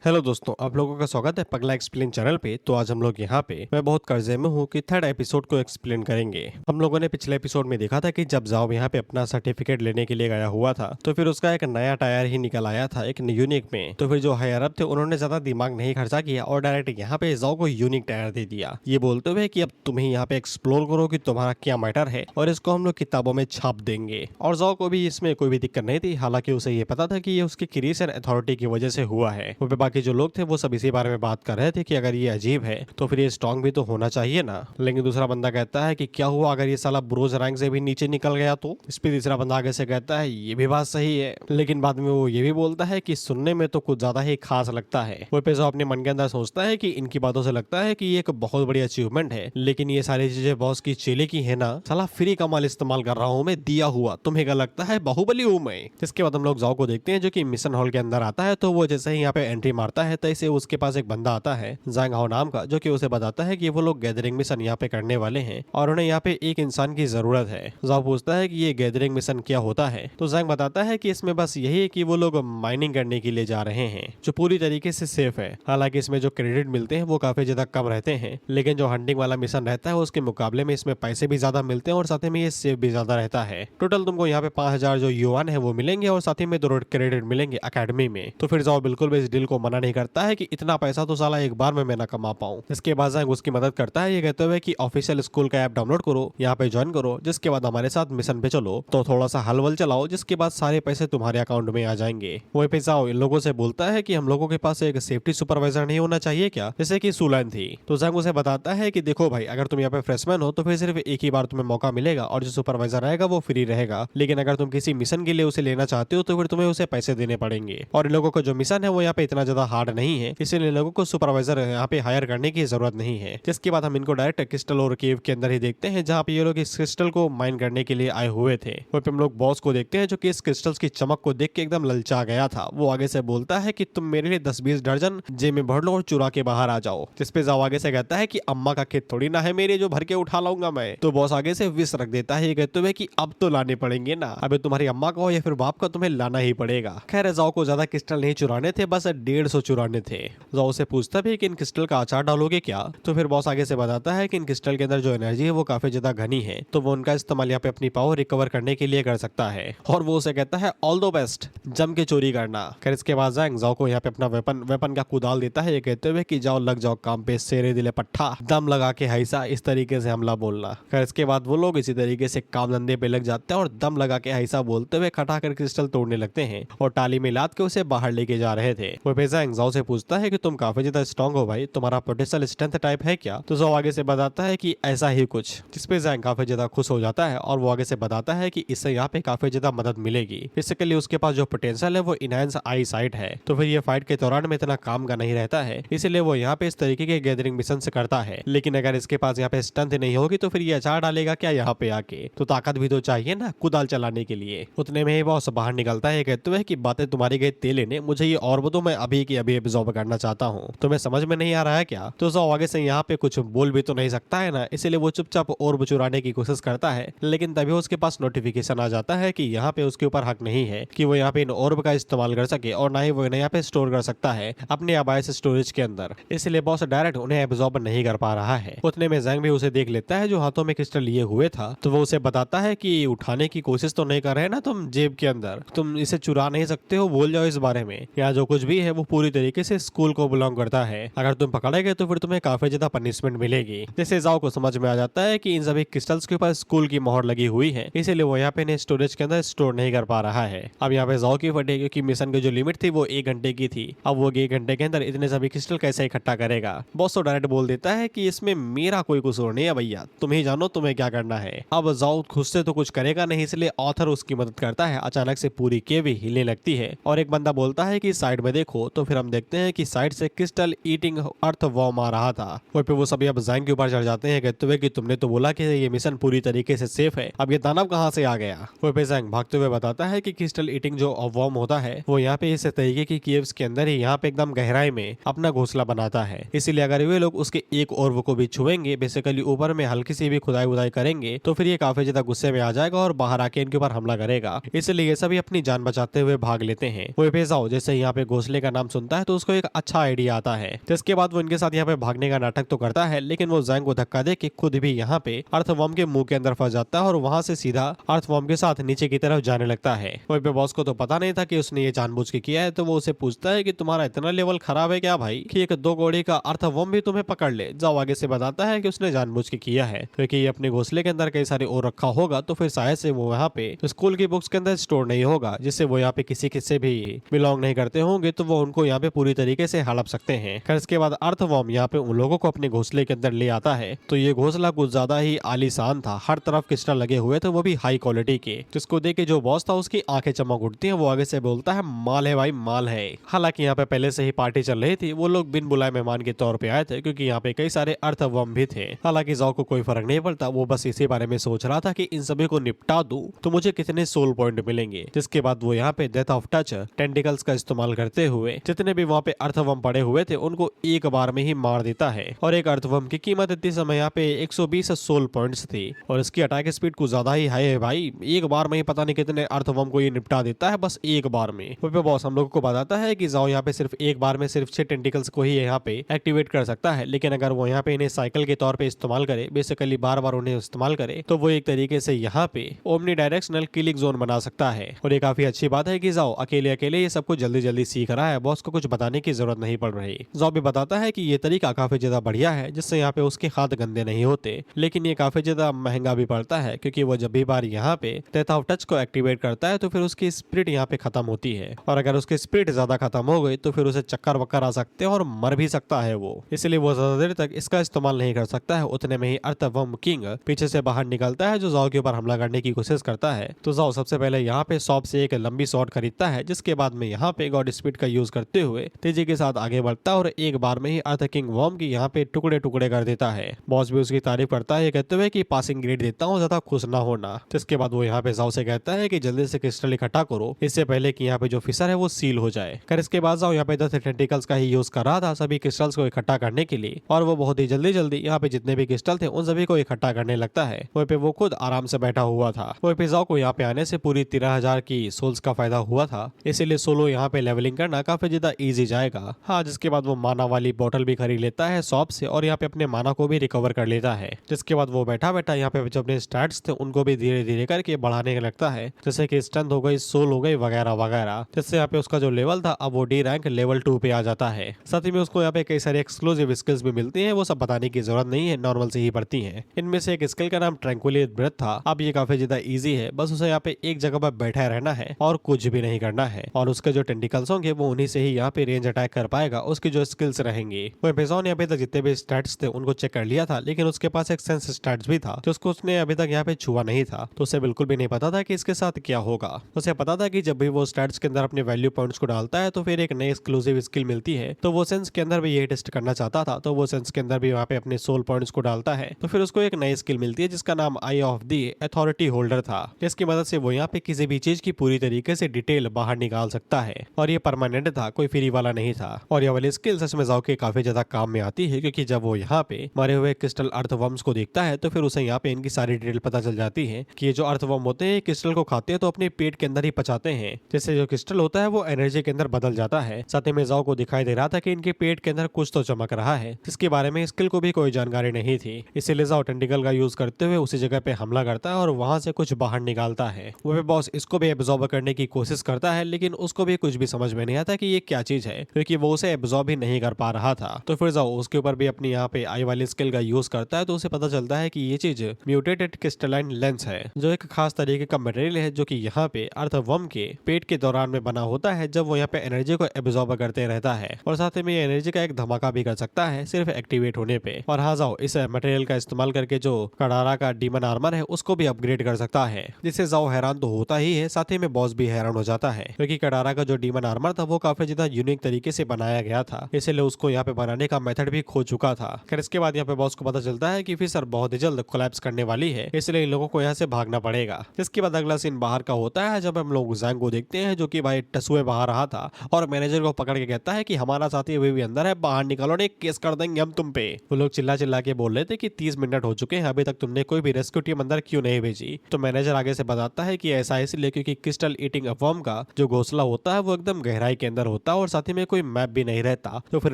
Hello दोस्तों, आप लोगों का स्वागत है पगला एक्सप्लेन चैनल पे। तो आज हम लोग यहाँ पे मैं बहुत कर्जे में हूँ कि थर्ड एपिसोड को एक्सप्लेन करेंगे। हम लोगों ने पिछले एपिसोड में देखा था कि जब जाओ यहाँ पे अपना सर्टिफिकेट लेने के लिए गया हुआ था तो फिर उसका एक नया टायर ही निकल आया था एक यूनिक में। तो फिर जो हायर अप थे उन्होंने ज्यादा दिमाग नहीं खर्चा किया और डायरेक्ट यहाँ पे जाओ को यूनिक टायर दे दिया, ये बोलते हुए कि अब तुम्हें यहाँ पे एक्सप्लोर करो कि तुम्हारा क्या मैटर है और इसको हम लोग किताबों में छाप देंगे। और जाओ को भी इसमें कोई भी दिक्कत नहीं थी, हालांकि उसे ये पता था कि ये उसकी क्रिएशन अथॉरिटी की वजह से हुआ है। वो बाकी जो लोग थे वो सब इसी बारे में बात कर रहे थे कि अगर ये अजीब है तो फिर ये स्ट्रॉन्ग भी तो होना चाहिए ना। लेकिन दूसरा बंदा कहता है कि क्या हुआ अगर ये साला ब्रोज रैंक से भी नीचे निकल गया तो। इस पे तीसरा बंदा आगे से कहता है ये भी बात सही है, लेकिन बाद में वो ये भी बोलता है कि सुनने में तो कुछ ज्यादा ही खास लगता है। वो पेजो अपने मन के अंदर सोचता है कि इनकी बातों से लगता है कि ये एक बहुत बड़ी अचीवमेंट है, लेकिन ये सारी चीजें बॉस की चेले की है ना। साला फ्री का माल इस्तेमाल कर रहा हूँ मैं, दिया हुआ। तुम्हें क्या लगता है बाहुबली हूँ मैं। इसके बाद हम लोग जाओ को देखते हैं जो कि मिशन हॉल के अंदर आता है। तो वो जैसे ही यहाँ पे एंट्री मारता है तैसे उसके पास एक बंदा आता है ज़ैंग हाओ नाम का, जो कि उसे बताता है कि वो लोग गैदरिंग मिशन यहाँ पे करने वाले हैं और उन्हें यहाँ पे एक इंसान की जरूरत है। जाओ पूछता है कि ये गैदरिंग मिशन क्या होता है, तो ज़ैंग बताता है कि इसमें बस यही है कि वो लोग माइनिंग करने के लिए जा रहे हैं जो पूरी तरीके से सेफ है। हालांकि इसमें जो क्रेडिट मिलते हैं वो काफी ज्यादा कम रहते हैं, लेकिन जो हंटिंग वाला मिशन रहता है उसके मुकाबले में इसमें पैसे भी ज्यादा मिलते हैं और साथ में ये सेफ भी ज्यादा रहता है। टोटल तुमको यहाँ पे 5,000 जो युआन है वो मिलेंगे और साथ ही में 2 क्रेडिट मिलेंगे अकेडमी में। तो फिर जाओ बिल्कुल भी इस डील को मना नहीं करता है कि इतना पैसा तो साला एक बार में मैं ना कमा पाऊं। इसके बाद ज़ैंग उसकी मदद करता है ये कहते हुए कि ऑफिशियल स्कूल का ऐप डाउनलोड करो, यहाँ पे ज्वाइन करो, जिसके बाद हमारे साथ मिशन पे चलो, तो थोड़ा सा हलवल चलाओ, जिसके बाद सारे पैसे तुम्हारे अकाउंट में आ जाएंगे। वही पे जाओ इन लोगों से बोलता है कि हम लोगों के पास एक सेफ्टी सुपरवाइजर नहीं होना चाहिए क्या, जैसे कि सुलैन थी। तो ज़ैंग उसे बताता है कि देखो भाई, अगर तुम यहाँ पे फ्रेशमैन हो तो फिर सिर्फ एक ही बार तुम्हें मौका मिलेगा और जो सुपरवाइजर रहेगा वो फ्री रहेगा, लेकिन अगर तुम किसी मिशन के लिए उसे लेना चाहते हो तो फिर तुम्हें उसे पैसे देने पड़ेंगे। और इन लोगों का जो मिशन है वो यहाँ पे इतना ज्यादा हार्ड नहीं है, इसलिए इन लोगों को सुपरवाइजर यहाँ पे हायर करने की जरूरत नहीं है। जिसके बाद हम इनको डायरेक्ट क्रिस्टल और केव के अंदर ही देखते हैं, जहाँ पे ये लोग इस क्रिस्टल को माइन करने के लिए आए हुए थे। वहीं पे हम लोग बॉस को देखते हैं जो कि इस क्रिस्टल्स की चमक को देख के एकदम ललचा गया था। वो आगे से बोलता है कि तुम मेरे लिए 10-20 दर्जन जेब में भर लो और चुरा के बाहर आ जाओ। जिस पे जाओ आगे से कहता है कि अम्मा का खेत थोड़ी ना है मेरे जो भर के उठा लाऊंगा मैं। तो बॉस आगे से विश रख देता है ये कहते हुए कि अब तो लाने पड़ेंगे ना, अबे तुम्हारी अम्मा का हो या फिर बाप का, तुम्हें लाना ही पड़ेगा। खैर जाओ को ज्यादा क्रिस्टल नहीं चुराने थे, बस 150 चुराने थे। जाओ से पूछता भी कि इन क्रिस्टल का अचार डालोगे क्या। तो फिर बॉस आगे से बताता है कि इन क्रिस्टल के अंदर जो एनर्जी है वो काफी ज्यादा घनी है, तो वो उनका इस्तेमाल यहाँ पे अपनी पावर रिकवर करने के लिए कर सकता है। और वो उसे कहता है ऑल द बेस्ट, जम के चोरी करना। खैर इसके बाद ज़ैंग जाओ को यहाँ पे अपना वेपन का कुदाल देता है ये कहते हुए कि जाओ लग जाओ काम पे, शेरे दिले पट्ठा, दम लगा के हैसा, इस तरीके से हमला बोलना। खैर इसके बाद वो लोग इसी तरीके से काम धंधे पे लग जाते हैं और दम लगा के हैसा बोलते हुए खटाकर क्रिस्टल तोड़ने लगते हैं और टाली में लाद के उसे बाहर लेके जा रहे थे। वो पे ज़ैंग जाओ से पूछता है कि तुम काफी ज्यादा स्ट्रॉन्ग हो भाई, तुम्हारा पोटेंशियल स्ट्रेंथ टाइप है क्या। तो जाओ आगे से बताता है कि ऐसा ही कुछ, जिसपे ज़ैंग काफी ज्यादा खुश हो जाता है और वो आगे से बताता है कि इससे यहाँ पे काफी ज्यादा मदद मिलेगी। बेसिकली उसके पास जो पोटेंशियल है वो इनहैंस आई साइट है, तो फिर ये फाइट के दौरान में इतना काम का नहीं रहता है, इसलिए वो यहाँ पे इस तरीके के गैदरिंग मिशन से करता है। लेकिन अगर इसके पास यहाँ पे स्ट्रेंथ नहीं होगी तो फिर ये अचार डालेगा क्या यहाँ पे आके, तो ताकत भी तो चाहिए ना कुदाल चलाने के लिए। उतने में ही बॉस बाहर निकलता है कहते हुए कि बातें तुम्हारी गई तेल लेने, मुझे ये और बताओ, मैं अभी की अभी एब्जॉर्ब करना चाहता हूँ, तुम्हें समझ में नहीं आ रहा है क्या। तो जाओ आगे से यहाँ पे कुछ बोल भी तो नहीं सकता है ना, इसलिए वो चुपचाप और चुराने की कोशिश करता है। लेकिन तभी उसके पास नोटिफिकेशन आ जाता है कि यहाँ पे उसके ऊपर हक नहीं है कि वो यहाँ पे इन ऑर्ब का इस्तेमाल कर सके और ना ही वो इन्हें यहाँ पे स्टोर कर सकता है अपने अबायस स्टोरेज के अंदर, इसलिए बॉस डायरेक्ट उन्हें एब्जॉर्ब नहीं कर पा रहा है। उतने में ज़ैंग भी उसे देख लेता है जो हाथों में क्रिस्टल लिए हुए था, तो वो उसे बताता है कि उठाने की कोशिश तो नहीं कर रहे ना तुम जेब के अंदर, तुम इसे चुरा नहीं सकते हो, भूल जाओ इस बारे में। यहाँ जो कुछ भी है वो पूरी तरीके से स्कूल को बिलोंग करता है, अगर तुम पकड़े गए तो फिर तुम्हें काफी ज्यादा पनिशमेंट मिलेगी। जैसे जाओ को समझ में आ जाता है कि इन सभी क्रिस्टल्स के ऊपर स्कूल की मोहर लगी हुई है, इसीलिए वो यहाँ पे इन्हें स्टोरेज के अंदर स्टोर नहीं कर पा रहा है। अब यहाँ पे जाओ की फटे क्योंकि मिशन की जो लिमिट थी वो 1 घंटे की थी, अब वो 1 घंटे के अंदर इतने सभी क्रिस्टल कैसे इकट्ठा करेगा। बॉस तो डायरेक्ट बोल देता है कि इसमें मेरा कोई कसूर नहीं है भैया, तुम ही जानो तुम्हें क्या करना है। अब जाओ खुद से तो कुछ करेगा नहीं, इसलिए ऑथर उसकी मदद करता है। अचानक से पूरी केव हिलने लगती है और एक बंदा बोलता है कि साइड में देखो, तो फिर हम देखते हैं कि साइड से क्रिस्टल ईटिंग अर्थ वॉर्म आ रहा था। वहीं पे वो सभी अब ज़ैंग के ऊपर चढ़ जाते हैं कहते हुए कि तुमने तो बोला कि ये मिशन पूरी तरीके से सेफ है, अब ये दानव कहाँ से आ गया। वहीं पे ज़ैंग भागते हुए बताता है कि क्रिस्टल ईटिंग जो वॉर्म होता है वो यहाँ पे इस तरीके की केव्स के अंदर ही यहाँ पे एकदम गहराई में अपना घोंसला बनाता है, इसीलिए अगर वे लोग उसके एक और को भी छुएंगे, बेसिकली ऊपर में हल्की सी भी खुदाई उदाई करेंगे, तो फिर ये काफी ज्यादा गुस्से में आ जाएगा और बाहर आके इनके ऊपर हमला करेगा, इसलिए ये सभी अपनी जान बचाते हुए भाग लेते हैं। वो पे जाओ जैसे यहाँ पे घोंसले का नाम सुनता है तो उसको एक अच्छा आइडिया आता है, जिसके बाद वो इनके साथ यहाँ पे भागने का नाटक तो करता है, लेकिन वो जैंग को धक्का दे के खुद भी यहाँ पे अर्थवॉर्म के मुंह के अंदर फंस जाता है और वहां से सीधा अर्थवॉर्म के साथ नीचे की तरफ जाने लगता है। वहीं पे बॉस को तो पता नहीं था कि उसने ये जानबूझ के किया है, तो वो उसे पूछता है कि तुम्हारा इतना लेवल खराब है क्या भाई कि एक 2 कौड़ी का अर्थवॉर्म भी तुम्हें पकड़ ले। जाओ आगे से बताता है कि उसने जानबूझ के किया है क्योंकि ये अपने घोंसले के अंदर कई सारे और रखा होगा, तो फिर शायद से वो यहाँ पे स्कूल की बुक्स के अंदर स्टोर नहीं होगा, जिससे वो यहाँ पे किसी किससे भी बिलोंग नहीं करते होंगे, तो वो उनको यहाँ पे पूरी तरीके से हड़प सकते हैं। फिर इसके बाद अर्थवॉर्म यहाँ पे उन लोगों को अपने घोंसले के अंदर ले आता है। तो ये घोंसला कुछ ज्यादा ही आलीशान था, हर तरफ क्रिस्टल लगे हुए थे, वो भी हाई क्वालिटी के, जिसको देख के जो बॉस था उसकी आंखें चमक उठती हैं। वो आगे से बोलता है माल है भाई माल है। हालांकि यहाँ पे पहले से ही पार्टी चल रही थी, वो लोग बिन बुलाए मेहमान के तौर पे आए थे क्योंकि यहाँ पे कई सारे अर्थवॉर्म भी थे। हालांकि जाओ को कोई फर्क नहीं पड़ता, वो बस इसी बारे में सोच रहा था कि इन सभी को निपटा दूं तो मुझे कितने सोल पॉइंट मिलेंगे। जिसके बाद वो यहाँ पे डेथ ऑफ टच टेंटिकल्स का इस्तेमाल करते हुए जितने भी वहाँ पे अर्थवॉर्म पड़े हुए थे उनको एक बार में ही मार देता है। और एक अर्थवॉर्म की कीमत इतनी समय यहाँ पे 120 सोल पॉइंट्स थी और इसकी अटैक स्पीड कुछ ज्यादा ही हाई है भाई। एक बार में ही पता नहीं कितने अर्थवॉर्म को ये निपटा देता है, बस एक बार में। वहीं पे बॉस हम लोगों को बताता है कि जाओ यहाँ पे सिर्फ एक बार में सिर्फ 6 टेंटिकल्स को ही यहाँ पे एक्टिवेट कर सकता है, लेकिन अगर वो यहाँ पे इन्हें साइकिल के तौर पे इस्तेमाल करे, बेसिकली बार बार उन्हें इस्तेमाल करे, तो वो एक तरीके से यहाँ पे ओमनी डायरेक्शनल किलिंग जोन बना सकता है। और ये काफी अच्छी बात है कि जाओ अकेले अकेले ये सब कुछ जल्दी जल्दी सीख रहा है, बॉस को कुछ बताने की जरूरत नहीं पड़ रही। जाओ भी बताता है कि ये तरीका काफी ज्यादा बढ़िया है, जिससे यहाँ पे उसके हाथ गंदे नहीं होते, लेकिन ये काफी ज्यादा महंगा भी पड़ता है क्योंकि वो जब भी बार यहाँ पे डेथ ऑफ टच को एक्टिवेट करता है तो फिर उसकी स्पिरिट यहाँ पे खत्म होती है, और अगर उसकी स्पिरिट ज्यादा खत्म हो गई तो फिर उसे चक्कर वक्कर आ सकते हैं और मर भी सकता है वो। इसलिए वो ज्यादा देर तक इसका इस्तेमाल नहीं कर सकता है। उतने में ही अर्थवॉर्म किंग पीछे से बाहर निकलता है जो जाओ के ऊपर हमला करने की कोशिश करता है। तो जाओ सबसे पहले यहाँ पे शॉप से एक लंबी शॉट खरीदता है, जिसके बाद में यहाँ पे गॉड स्पीड का यूज करते हुए तेजी के साथ आगे बढ़ता है और एक बार में ही अर्थ किंग वॉर्म की यहाँ पे टुकड़े टुकड़े कर देता है। बॉस भी उसकी तारीफ करता है कहते हुए कि पासिंग ग्रेड देता हूँ, ज्यादा खुश ना होना। जिसके बाद वो यहाँ पे जाओ से कहता है कि जल्दी से क्रिस्टल इकट्ठा करो, इससे पहले कि यहाँ पे जो फिशर है वो सील हो जाए। कर इसके बाद जाओ यहाँ पे 10 टेंटिकल्स का ही यूज कर रहा था सभी क्रिस्टल्स को इकट्ठा करने के लिए, और वो बहुत ही जल्दी जल्दी यहाँ पे जितने भी क्रिस्टल थे उन सभी को इकट्ठा करने लगता है। वहीं पे वो खुद आराम से बैठा हुआ था। वहीं पे जाओ को यहाँ पे आने से पूरी 13,000 की सोल्स का फायदा हुआ था, इसीलिए सोलो यहाँ पे लेवलिंग करना काफी ज्यादा इजी जाएगा। हाँ, जिसके बाद वो माना वाली बोतल भी खरीद लेता है शॉप से और यहाँ पे अपने माना को भी रिकवर कर लेता है। जिसके बाद वो बैठा बैठा यहाँ पे जो अपने स्टैट्स थे उनको भी धीरे धीरे करके बढ़ाने लगता है, जैसे कि स्ट्रेंथ हो गई, सोल हो गई वगैरह वगैरह, जिससे यहाँ पे उसका जो लेवल था अब वो डी रैंक लेवल 2 पे आ जाता है। साथ ही में उसको यहाँ पे कई सारे एक्सक्लूसिव स्किल्स भी मिलती हैं, वो सब बताने की जरूरत नहीं है, नॉर्मल से ही पड़ती हैं। इनमें से एक स्किल का नाम ट्रैंक्विलिटी ब्रेथ था। अब ये काफी ज्यादा इजी है, बस उसे यहाँ पे एक जगह पर बैठा रहना है और कुछ भी नहीं करना है, और उसके जो टेंटिकल्स होंगे वो उन्हीं से ही यहाँ पे रेंज अटैक कर पाएगा, उसकी जो स्किल्स रहेंगी। वही बेजॉन ने अभी तक जितने भी स्टैट्स थे उनको चेक कर लिया था, लेकिन उसके पास एक सेंस स्टैट्स भी था जो उसको उसने अभी तक यहाँ पे छुआ नहीं था, तो उसे बिल्कुल भी नहीं पता था कि इसके साथ क्या होगा। उसे पता था कि जब भी वो स्टैट्स के अंदर अपने वैल्यू पॉइंट्स को डालता है तो फिर एक नई एक्सक्लूसिव स्किल मिलती है, तो वो सेंस के अंदर भी यही टेस्ट करना चाहता था, तो वो सेंस के अंदर भी वहाँ पे अपने सोल पॉइंट्स को डालता है, तो फिर उसको एक नई स्किल मिलती है जिसका नाम आई ऑफ द अथॉरिटी होल्डर था। इसकी मदद से वो यहाँ पे किसी भी चीज की पूरी तरीके से डिटेल बाहर निकाल सकता है, और ये परमानेंट था, कोई फ्री वाला नहीं था। और ये वाली स्किल सच में जाओ के काफी ज्यादा काम में आती है, क्योंकि जब वो यहाँ पे मरे हुए क्रिस्टल अर्थवर्म्स को देखता है तो फिर उसे यहाँ पे इनकी सारी डिटेल पता चल जाती है कि ये जो अर्थवर्म होते हैं क्रिस्टल को खाते हैं तो अपने पेट के अंदर ही पचाते हैं, जिससे जो क्रिस्टल होता है वो एनर्जी के अंदर बदल जाता है। साथ ही में जाओ को दिखाई दे रहा था कि इनके पेट के अंदर कुछ तो चमक रहा है, जिसके बारे में स्किल को भी कोई जानकारी नहीं थी। इसीलिए जाओ टेंटिकल का यूज करते हुए उसी जगह पे हमला करता है और वहां से कुछ बाहर निकालता है। वो बॉस इसको भी एब्जॉर्ब करने की कोशिश करता है, लेकिन उसको भी कुछ भी समझ में नहीं आता कि ये क्या चीज है, क्योंकि वो उसे एब्जॉर्ब ही नहीं कर पा रहा था। तो फिर जाओ उसके ऊपर भी अपनी यहाँ पे आई वाली स्किल का यूज करता है, तो उसे पता चलता है कि ये चीज म्यूटेटेड क्रिस्टलाइन लेंस है, जो एक खास तरीके का मटेरियल है जो कि यहाँ पे अर्थवर्म के पेट के दौरान में बना होता है, जब वो यहाँ पे एनर्जी को एब्जॉर्ब करते रहता है, और साथ में एनर्जी का एक धमाका भी कर सकता है सिर्फ एक्टिवेट होने पे। और हाँ जाओ इस मटेरियल का इस्तेमाल करके जो कडारा का डीमन आर्मर है उसको भी अपग्रेड कर सकता है, जिससे जाओ हैरान तो होता ही है, साथ ही में बॉस भी हैरान हो जाता है, क्योंकि कडारा का जो डीमन आर्मर था वो काफी ज्यादा यूनिक तरीके से बनाया गया था, इसलिए उसको यहाँ पे बनाने का मेथड भी खो चुका था। खैर इसके बाद यहाँ पे बॉस को पता चलता है कि फिशर बहुत ही जल्द कोलैप्स करने वाली है, इसलिए इन लोगों को यहाँ से भागना पड़ेगा। जिसके बाद अगला सीन बाहर का होता है, जब हम लोग जैंग को देखते हैं जो कि भाई टसुए बाहर रहा था और मैनेजर को पकड़ के कहता है कि हमारा साथी अभी भी अंदर है, बाहर निकालो नहीं केस कर देंगे हम तुम पे। वो लोग चिल्ला चिल्ला के बोल रहे थे कि 30 मिनट हो चुके हैं, अभी तक तुमने कोई भी रेस्क्यू टीम अंदर क्यों नहीं भेजी। तो मैनेजर आगे से बताता है कि ऐसा इसलिए क्योंकि क्रिस्टल ईटिंग वर्म का जो घोंसला होता है वो एकदम गहराई के अंदर होता होता और साथ ही में कोई मैप भी नहीं रहता तो फिर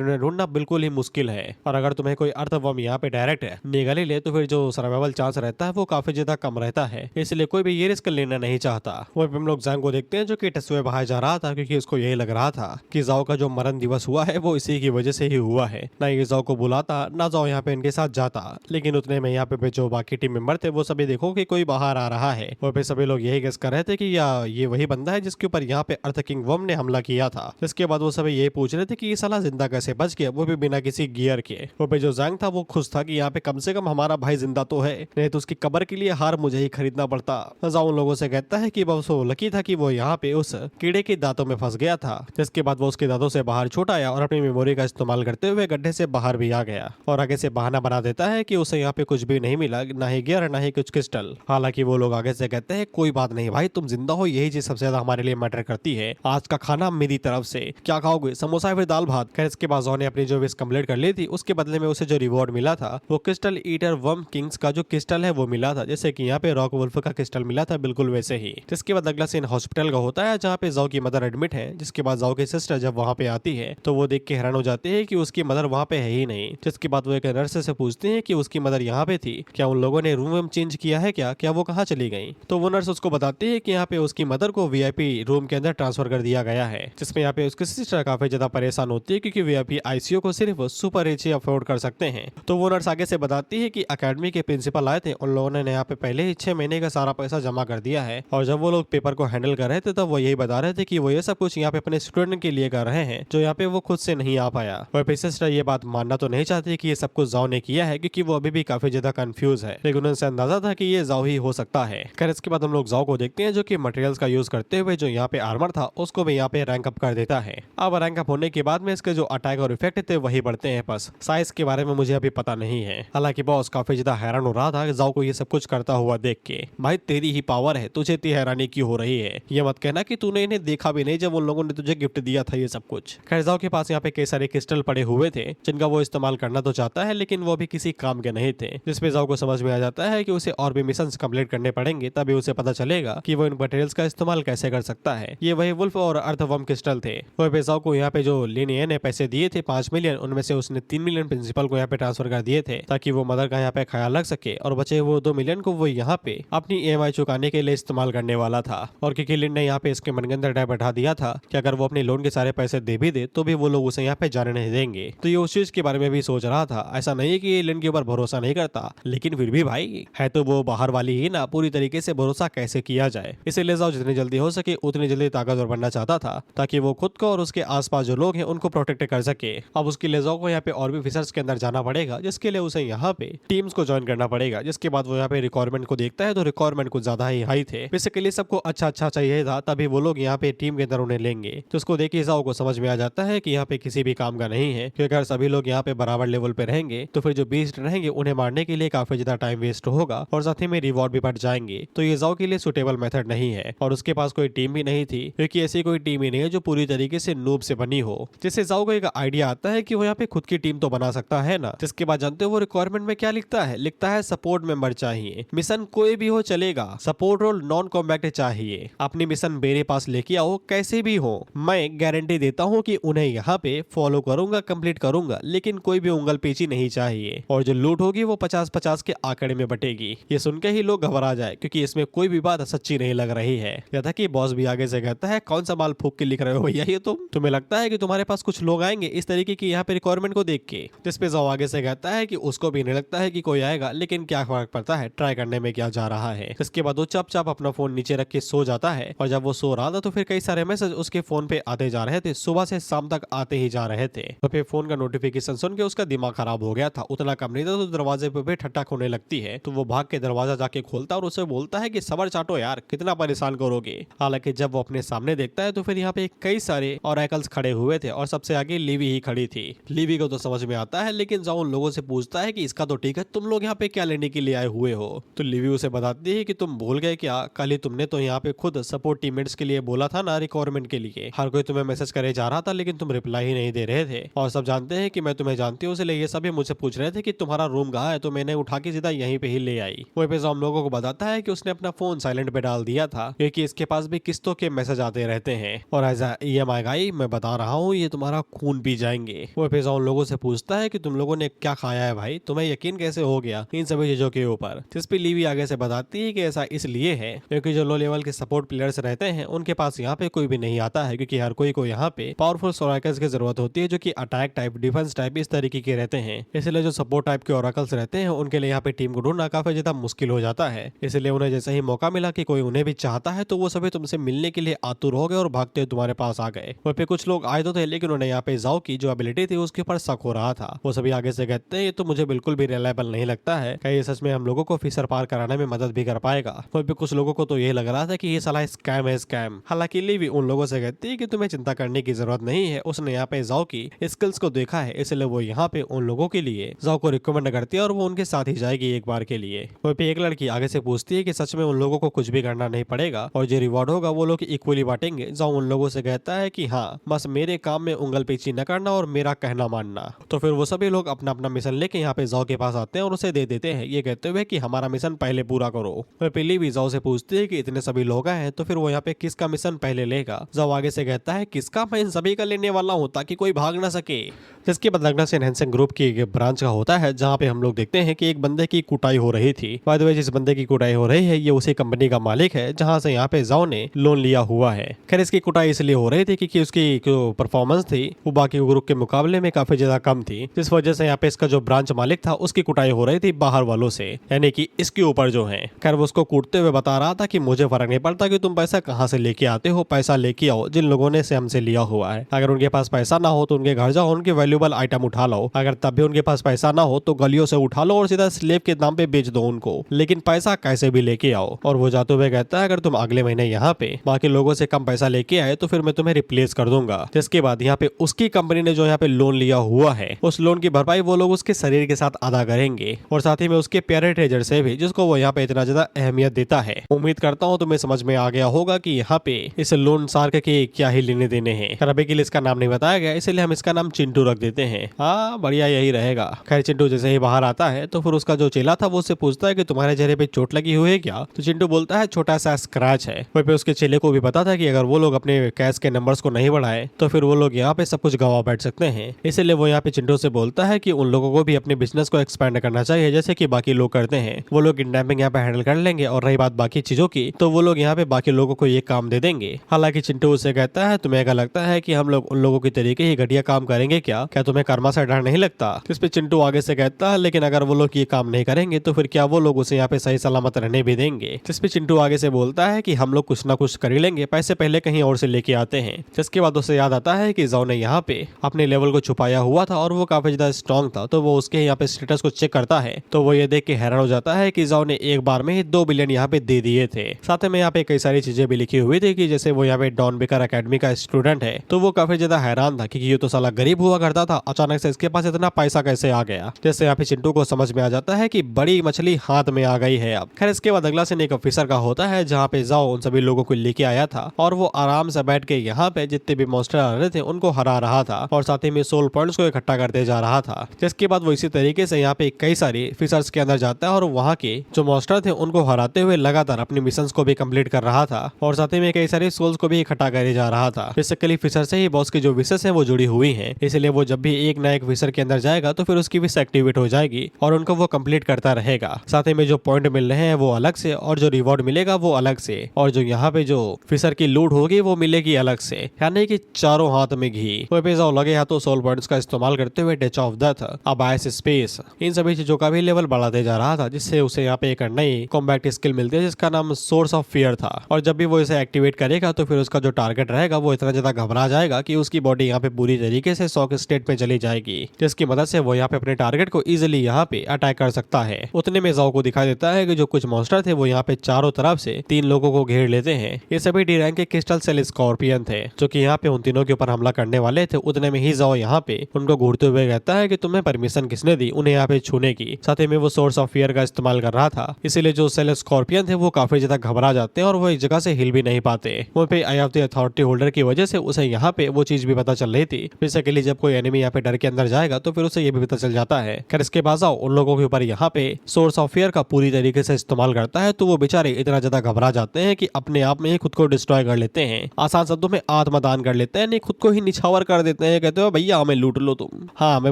उन्हें ढूंढना बिल्कुल ही मुश्किल है। और अगर तुम्हें कोई अर्थवर्म यहाँ पे डायरेक्ट निगल ही ले तो फिर जो सर्वाइवल चांस रहता है वो काफी ज्यादा कम रहता है, इसलिए कोई भी ये रिस्क लेना नहीं चाहता। वहीं पे हम लोग जैंग को देखते हैं जो कि टेस्वे बाहर जा रहा था क्योंकि उसको यही लग रहा था कि जाओ का जो मरण दिवस हुआ है वो इसी की वजह से ही हुआ है। ना ये जाओ को बुलाता ना जाओ यहाँ पे इनके साथ जाता, लेकिन उतने में यहाँ पे जो बाकी टीम मेंबर थे वो सभी देखो कि कोई बाहर आ रहा है। वहाँ पे सभी लोग यही गेस कर रहे थे कि या ये वही बंदा है जिसके ऊपर यहाँ पे अर्थ किंग वर्म ने हमला किया था। जिसके बाद वो सभी यही पूछ रहे थे कि ये साला जिंदा कैसे बच गया, वो भी बिना किसी गियर के। वो पे जो जैंग था वो खुश था कि यहाँ पे कम से कम हमारा भाई जिंदा तो है, नहीं तो उसकी कब्र के लिए हार मुझे ही खरीदना पड़ता। जाओ उन लोगों से कहता है कि बस वो लकी था कि वो यहाँ पे उस कीड़े के दांतों में फंस गया था। जिसके बाद वो उसके दांतों से बाहर छूट आया और अपनी मेमोरी का इस्तेमाल करते हुए गड्ढे से बाहर भी आ गया और आगे से बहाना बना देता है कि उसे यहाँ पे कुछ भी नहीं मिला, ना ही गियर ना ही कुछ क्रिस्टल। हालांकि वो लोग आगे से कहते हैं कोई बात नहीं भाई, तुम जिंदा हो यही चीज सबसे ज्यादा हमारे लिए मैटर करती है। आज का खाना मेरी तरफ से, क्या खाओगे, समोसा या फिर दाल भात। खैर इसके बाद ने अपनी जो विश कंप्लीट कर ली थी उसके बदले में उसे जो रिवॉर्ड मिला था वो क्रिस्टल ईटर वर्म किंग्स का जो क्रिस्टल है वो मिला था, जैसे कि यहाँ पे रॉक वुल्फ का क्रिस्टल मिला था बिल्कुल वैसे ही। जिसके बाद अगला सीन हॉस्पिटल का होता है जहाँ पे जाओ की मदर एडमिट है। जिसके बाद जाओ की सिस्टर जब वहाँ पे आती है तो वो देख के हैरान हो जाती है कि उसकी मदर वहाँ पे है ही नहीं। जिसके बाद वो एक नर्स से पूछते हैं कि उसकी मदर यहाँ पे थी, क्या उन लोगों ने रूम चेंज किया है, क्या वो कहाँ चली गई। तो वो नर्स उसको बताती है कि यहाँ पे उसकी मदर को वीआईपी रूम के अंदर ट्रांसफर कर दिया गया है। जिसमें यहाँ पे उसकी सिस्टर काफी ज्यादा परेशान होती है क्योंकि वीआईपी आईसीयू को सिर्फ सुपर रिच ही अफोर्ड कर सकते हैं। तो वो नर्स आगे से बताती है कि अकेडमी के प्रिंसिपल आए थे, उन लोगों ने यहाँ पे पहले ही 6 महीने का सारा पैसा जमा कर दिया है और जब वो लोग पेपर को हैंडल कर रहे थे तब वो यही बता रहे थे कि वो ये सब कुछ यहाँ पे अपने स्टूडेंट के लिए कर रहे हैं जो यहाँ पे वो खुद से नहीं आ पाया। और सिस्टर ये बात मानना तो नहीं चाहती कि ये सब कुछ जाओ ने किया है क्योंकि वो अभी भी काफी ज्यादा कंफ्यूज है, लेकिन उनसे अंदाजा था कि ये जाओ ही हो सकता है। खैर इसके बाद हम लोग जाओ को देखते हैं जो कि मटेरियल्स का यूज करते हुए जो यहाँ पे आर्मर था उसको भी यहाँ पे रैंक अप कर देता है। अब रैंक अप होने के बाद में इसके जो अटैक और इफेक्ट थे वही बढ़ते हैं, बस साइज के बारे में मुझे अभी पता नहीं है। हालांकि बॉस काफी ज्यादा हैरान हो रहा था जाओ को ये सब कुछ करता हुआ देख के। भाई तेरी ही पावर है, तुझे इतनी हैरानी क्यों हो रही है, ये मत कहना कि तूने इन्हें देखा भी नहीं जब उन लोगों ने तुझे गिफ्ट दिया था ये सब कुछ। खैर जाओ के पास यहाँ पे कई सारे क्रिस्टल पड़े हुए थे जिनका वो इस्तेमाल करना तो चाहता है लेकिन वो भी किसी काम के नहीं थे। जिसपे जाओ को समझ में आ जाता है कि उसे और भी मिशन कंप्लीट करने पड़ेंगे तभी उसे पता चलेगा कि वो इन मटेरियल्स का इस्तेमाल कैसे कर सकता है। ये वही वुल्फ और अर्थवर्म क्रिस्टल थे। वही जाओ को यहाँ पे जो लिनिया ने पैसे दिए थे 5 मिलियन, उनमें से उसने 3 मिलियन प्रिंसिपल को यहाँ पे ट्रांसफर कर दिए थे ताकि वो मदर का यहाँ पे ख्याल रख सके और बचे वो 2 मिलियन को वो यहाँ पे अपनी ईएमआई चुकाने के लिए इस्तेमाल करने वाला था। और क्योंकि लिन ने यहाँ पे इसके मन के अंदर डर बैठा दिया था कि अगर वो अपने लोन के सारे पैसे दे भी दे तो भी वो लोग उसे यहाँ पे जाने नहीं देंगे, तो ये उस चीज के बारे में भी सोच रहा था। ऐसा नहीं है कि लिन के ऊपर भरोसा नहीं करता, लेकिन फिर भी भाई है तो वो बाहर वाली ही ना, पूरी तरीके से भरोसा कैसे किया जाए। इसीलिए जाओ जितनी जल्दी हो सके उतनी जल्दी ताकतवर बनना चाहता था ताकि वो खुद को और उसके आसपास जो लोग हैं उनको प्रोटेक्ट कर सके। अब उसके लिए जाओ को यहाँ पे और भी फिशर्स के अंदर जाना पड़ेगा जिसके लिए उसे यहाँ पे टीम्स को ज्वाइन करना पड़ेगा। जिसके बाद वो यहाँ पे रिक्वायरमेंट को देखता है तो रिक्वायरमेंट कुछ ज्यादा ही हाई थे, बेसिकली सबको अच्छा चाहिए था तभी वो लोग यहाँ पे टीम के अंदर उन्हें लेंगे। तो उसको देखिए जाओ को समझ में आ जाता है कि यहाँ पे किसी भी काम का नहीं है क्योंकि अगर सभी लोग यहाँ पे बराबर लेवल पे रहेंगे तो फिर जो बीस्ट रहेंगे उन्हें मारने के लिए काफी ज्यादा टाइम वेस्ट होगा और साथ ही में रिवॉर्ड भी बढ़ जाएंगे। तो ये जाओ के लिए सुटेबल मेथड नहीं है और उसके पास कोई टीम भी नहीं थी क्योंकि ऐसी कोई टीम ही नहीं है जो पूरी तरीके से नूब से बनी हो। जिससे जाओ को एक आइडिया आता है कि वो यहाँ पे खुद की टीम तो बना सकता है ना। जिसके बाद जानते हो वो रिक्वायरमेंट में क्या लिखता है सपोर्ट मेंबर चाहिए, मिशन कोई भी हो चलेगा, सपोर्ट रोल नॉन कॉम्बैक्ट चाहिए, अपनी मिशन मेरे पास लेके आओ कैसे भी हो, मैं गारंटी देता हूँ कि उन्हें यहाँ पे फॉलो करूंगा, कंप्लीट करूंगा, लेकिन कोई भी उंगल पेची नहीं चाहिए और जो लूट होगी वो 50-50 के आंकड़े में बटेगी। ये सुन के ही लोग घबरा जाए क्योंकि इसमें कोई भी बात सच्ची नहीं लग रही है। जैसा कि बॉस भी आगे से कहता है कौन सा माल फूक के लिख रहे हो भैया ये तुम्हें लगता है कि तुम्हारे पास कुछ लोग आएंगे इस तरीके की यहाँ पे रिक्वायरमेंट को देख के। जिसपे जाओ आगे से कहता है कि उसको भी नहीं लगता है कि कोई आएगा, लेकिन क्या फर्क पड़ता है, ट्राई करने में क्या जा रहा है। इसके बाद वो चुपचाप अपना फोन नीचे रख के सो जाता है और जब वो सो रहा था तो फिर कई सारे मैसेज उसके फोन पे आते जा रहे थे, सुबह से शाम तक आते ही जा रहे थे। तो फिर फोन का नोटिफिकेशन सुन के उसका दिमाग खराब हो गया था, उतना कम नहीं था तो दरवाजे पे भी ठट्ठा होने लगती है। तो वो भाग के दरवाजा जाके खोलता और उसे बोलता है कि सबर चाटो यार, कितना परेशान करोगे। हालांकि जब वो अपने सामने देखता है तो फिर यहाँ पे कई सारे ऑरेकल्स खड़े हुए थे और सबसे आगे लिवी ही खड़ी थी। लिवी को तो समझ में आता है लेकिन जाओ उन लोगों से पूछता है कि इसका तो ठीक है, तुम लोग यहाँ पे क्या लेने के लिए आए हुए हो। तो लिवी उसे बताती है कि तुम भूल गए क्या, कल ही तुमने तो यहाँ पे खुद सपोर्ट टीममेट्स के लिए बोला था ना रिक्वायरमेंट के लिए। हर कोई तुम्हें मैसेज करे जा रहा था लेकिन तुम रिप्लाई ही नहीं दे रहे थे और सब जानते हैं कि मैं तुम्हें जानती हूँ, इसलिए ये सभी मुझसे पूछ रहे थे कि तुम्हारा रूम कहाँ है, तो मैंने उठा के सीधा यहीं पे ही ले आई। वहीं पे हम लोगों को बताता है कि उसने अपना फोन साइलेंट पे डाल दिया था क्योंकि इसके पास भी किस्तों के मैसेज आते रहते हैं और एज ई समय आएगा, मैं बता रहा हूँ ये तुम्हारा खून पी जाएंगे। वो फिर उन लोगों से पूछता है कि तुम लोगों ने क्या खाया है भाई, तुम्हें यकीन कैसे हो गया इन सभी चीजों के ऊपर। जिस पे लीवी आगे से बताती है कि ऐसा इसलिए है क्योंकि जो लो लेवल के सपोर्ट प्लेयर्स रहते हैं उनके पास यहाँ पे कोई भी नहीं आता है, क्योंकि हर कोई को यहाँ पे पावरफुल सोराकल्स की जरूरत होती है जो कि अटैक टाइप, डिफेंस टाइप इस तरीके के रहते हैं। इसलिए जो सपोर्ट टाइप के ओरेकल्स रहते हैं उनके लिए यहाँ पे टीम को ढूंढना काफी ज्यादा मुश्किल हो जाता है। इसलिए उन्हें जैसे ही मौका मिला कि कोई उन्हें भी चाहता है तो वो सभी तुमसे मिलने के लिए आतुर हो गए और भागते हुए तुम्हारे पास आ गए। वहाँ पे कुछ लोग आए तो थे लेकिन उन्हें यहाँ पे जाओ की जो एबिलिटी थी उसके ऊपर शक हो रहा था। वो सभी आगे से कहते हैं ये तो मुझे बिल्कुल भी रिलायबल नहीं लगता है, क्या ये सच में हम लोगों को फिशर पार कराने में मदद भी कर पाएगा। वहाँ पे कुछ लोगों को तो ये लग रहा था कि ये साला स्कैम है स्कैम। हालांकि लीवी उन लोगों से कहती है कि तुम्हें चिंता करने की जरूरत नहीं है, उसने यहाँ पे जाओ की स्किल्स को देखा है, इसलिए वो यहाँ पे उन लोगों के लिए जाओ को रिकमेंड करती है और वो उनके साथ ही जाएगी एक बार के लिए। वहीं पे एक लड़की आगे से पूछती है कि सच में उन लोगों को कुछ भी करना नहीं पड़ेगा और जो रिवॉर्ड होगा वो लोग इक्वली बांटेंगे। जाओ उन लोगों से कहता है कि हाँ, बस मेरे काम में उंगल पेची न करना और मेरा कहना मानना। तो फिर वो सभी लोग अपना अपना मिशन लेके यहाँ पे जाओ के पास आते हैं और उसे दे देते हैं, ये कहते हुए कि हमारा मिशन पहले पूरा करो। वह पहली भी जाओ से पूछती है कि इतने सभी लोग हैं तो फिर वो यहाँ पे किसका मिशन पहले लेगा। जाओ आगे से कहता है किसका, मैं इन सभी का लेने वाला हूँ ताकि कोई भाग ना सके। जिसके बाद लगना एनहेंसिंग ग्रुप की एक ब्रांच का होता है जहाँ पे हम लोग देखते हैं कि एक बंदे की कुटाई हो रही थी। बाय द वे जिस बंदे की कुटाई हो रही है ये उसी कंपनी का मालिक है जहाँ से यहाँ पे जाओ ने लोन लिया हुआ है। खैर इसकी कुटाई इसलिए हो रही थी क्योंकि उसकी जो परफॉर्मेंस थी वो बाकी ग्रुप के मुकाबले में काफी ज्यादा कम थी, जिस वजह से यहाँ पे इसका जो ब्रांच मालिक था उसकी कुटाई हो रही थी बाहर वालों से, यानी कि इसके ऊपर जो है। खैर वो उसको कूटते हुए बता रहा था कि मुझे फर्क नहीं पड़ता कि तुम पैसा कहाँ से लेके आते हो, पैसा लेके आओ जिन लोगों ने से हमसे लिया हुआ है। अगर उनके पास पैसा ना हो तो उनके घर जाओ, उनके वैल्यूएबल आइटम उठा लो। अगर तब भी उनके पास पैसा ना हो तो गलियों से उठा लो और सीधा स्लेव के दाम पे बेच दो उनको, लेकिन पैसा कैसे भी लेके आओ। और वो जाते हुए कहता है अगर तुम अगले महीने यहाँ पे बाकी लोगों से कम पैसा लेके आए तो फिर मैं तुम्हें रिप्लेस कर दूंगा। जिसके बाद यहाँ पे उसकी कंपनी ने जो यहाँ पे लोन लिया हुआ है उस लोन की भरपाई वो लोग उसके शरीर के साथ अदा करेंगे और साथ ही में उसके प्यारे ट्रेजर से भी, जिसको वो यहाँ पे इतना ज्यादा अहमियत देता है। उम्मीद करता हूँ तुम्हें समझ में आ गया होगा कि यहाँ पे इस लोन सार्क के क्या ही लेने देने हैं। अभी के लिए इसका नाम नहीं बताया गया इसलिए हम इसका नाम चिंटू रख देते हैं। हाँ बढ़िया यही रहेगा। खैर चिंटू जैसे ही बाहर आता है तो फिर उसका जो चेला था वो उससे पूछता है कि तुम्हारे चेहरे पे चोट लगी हुई है क्या। तो चिंटू बोलता है छोटा सा स्क्रैच है। वहीं पे उसके चेले को भी पता था कि अगर वो लोग अपने कैश के नंबर्स को नहीं बढ़ाए तो फिर वो लोग यहाँ पे सब कुछ गंवा बैठ सकते हैं। इसलिए वो यहाँ पे चिंटू से बोलता है कि उन लोगों को भी अपने बिजनेस को एक्सपेंड करना चाहिए जैसे कि बाकी लोग करते हैं। वो लोग किडनैपिंग यहाँ पे हैंडल कर लेंगे और रही बात बाकी चीजों की तो वो लोग यहाँ पे बाकी लोगों को ये काम दे देंगे। हालांकि चिंटू उससे कहता है तुम्हें क्या लगता है कि हम लोग उन लोगों के तरीके ही घटिया काम करेंगे क्या तुम्हें कर्मा से डर नहीं लगता। इस पे चिंटू आगे से कहता है लेकिन अगर वो लोग ये काम नहीं करेंगे तो फिर क्या वो लोग उसे यहाँ पे सही सलामत रहने भी देंगे। जिस पे चिंटू आगे से बोलता है कि हम लोग कुछ ना कुछ कर ही लेंगे, पैसे पहले कहीं और से लेके आते हैं। जिसके बाद उसे याद आता है कि जाओ ने यहाँ पे अपने लेवल को छुपाया हुआ था और वो काफी ज्यादा स्ट्रॉन्ग था, तो वो उसके यहाँ पे स्टेटस को चेक करता है तो वो ये देख के हैरान हो जाता है कि जाओ ने एक बार में ही 2 बिलियन यहाँ पे दे दिए थे। साथ में यहाँ पे कई सारी चीजें भी लिखी हुई थी कि जैसे वो यहाँ पे डॉन बेकर अकेडमी का स्टूडेंट है तो वो काफी ज्यादा हैरान था क्योंकि ये तो साला गरीब हुआ करता था, अचानक से इसके पास इतना पैसा कैसे आ गया। जैसे यहाँ पे चिंटू को समझ में आ जाता है कि बड़ी मछली हाथ में आ गई है अब। खैर इसके बाद अगला सीन एक ऑफिसर का होता है जहाँ पे जाओ उन सभी लोगों को लेके आया था और वो आराम से बैठ के यहाँ पे जितने भी मॉन्स्टर आ रहे थे उनको हरा रहा था और साथ ही में सोल पॉइंट्स को इकट्ठा करते जा रहा था। जिसके बाद वो इसी तरीके से यहाँ पे कई सारी फिशर्स के अंदर जाता है और वहाँ के जो मॉन्स्टर थे उनको हराते हुए लगातार अपने मिशन को भी कंप्लीट कर रहा था और साथ ही में कई सारे सोल्स को भी इकट्ठा करे जा रहा था। बेसिकली फिशर से ही बॉस की जो विशेष है वो जुड़ी हुई है, इसलिए वो जब भी एक नया फिशर के अंदर जाएगा तो फिर उसकी विश एक्टिवेट हो जाएगी और उनको वो कंप्लीट करता रहेगा। साथ ही में जो पॉइंट मिल रहे हैं वो अलग से और जो रिवॉर्ड मिलेगा वो अलग से और जो यहाँ पे जो फिशर की लूट होगी वो मिलेगी अलग से, यानी कि चारों हाथ में घी। लगे हाथों सोल पॉइंट्स का इस्तेमाल करते हुए टच ऑफ डेथ, अबायस स्पेस, इन सभी चीजों का भी लेवल बढ़ाते जा रहा था जिससे उसे यहाँ पे एक नई कॉम्बैट स्किल मिलती है जिसका नाम सोर्स ऑफ फियर था। और जब भी वो इसे एक्टिवेट करेगा तो फिर उसका जो टारगेट रहेगा वो इतना ज्यादा घबरा जाएगा कि उसकी बॉडी यहाँ पे पूरी तरीके से शॉक स्टेट में चली जाएगी, जिसकी मदद से वो यहाँ पे अपने टारगेट को इजिली यहाँ पे अटैक कर सकता है। उतने में जाओ को दिखाई देता है कि जो कुछ मॉन्स्टर थे वो यहाँ पे चारों तरफ से 3 लोगों को घेर लेते हैं। ये सभी डी रैंक के क्रिस्टल सेल स्कॉर्पियन थे जो कि यहाँ पे उन तीनों के ऊपर हमला करने वाले थे। उतने में ही जाओ यहाँ पे उनको घूरते हुए कहता है कि तुम्हें परमिशन किसने दी उन्हें यहाँ पे छूने की। साथ ही में वो सोर्स ऑफ फियर का इस्तेमाल कर रहा था, इसीलिए जो सेल स्कॉर्पियन थे वो काफी ज्यादा घबरा जाते हैं और वो एक जगह से हिल भी नहीं पाते। वहाँ पे आई ऑफ द अथॉरिटी होल्डर की वजह से उसे यहाँ पे वो चीज भी पता चल रही थी। बेसिकली जब कोई एनिमी यहाँ पे डर के अंदर जाएगा तो फिर उसे ये भी पता चल जाता है। खैर इसके बाद उन लोगों के ऊपर यहाँ पे सोर्स ऑफ फियर का पूरी तरीके से इस्तेमाल करता है तो वो बेचारे इतना ज्यादा घबरा जाते हैं कि अपने आप में ही खुद को डिस्ट्रॉय कर लेते हैं। आसान शब्दों में आत्मदान कर लेते हैं, नहीं खुद को ही निछावर कर देते हैं, कहते हो भैया हमें लूट लो तुम। हाँ, मैं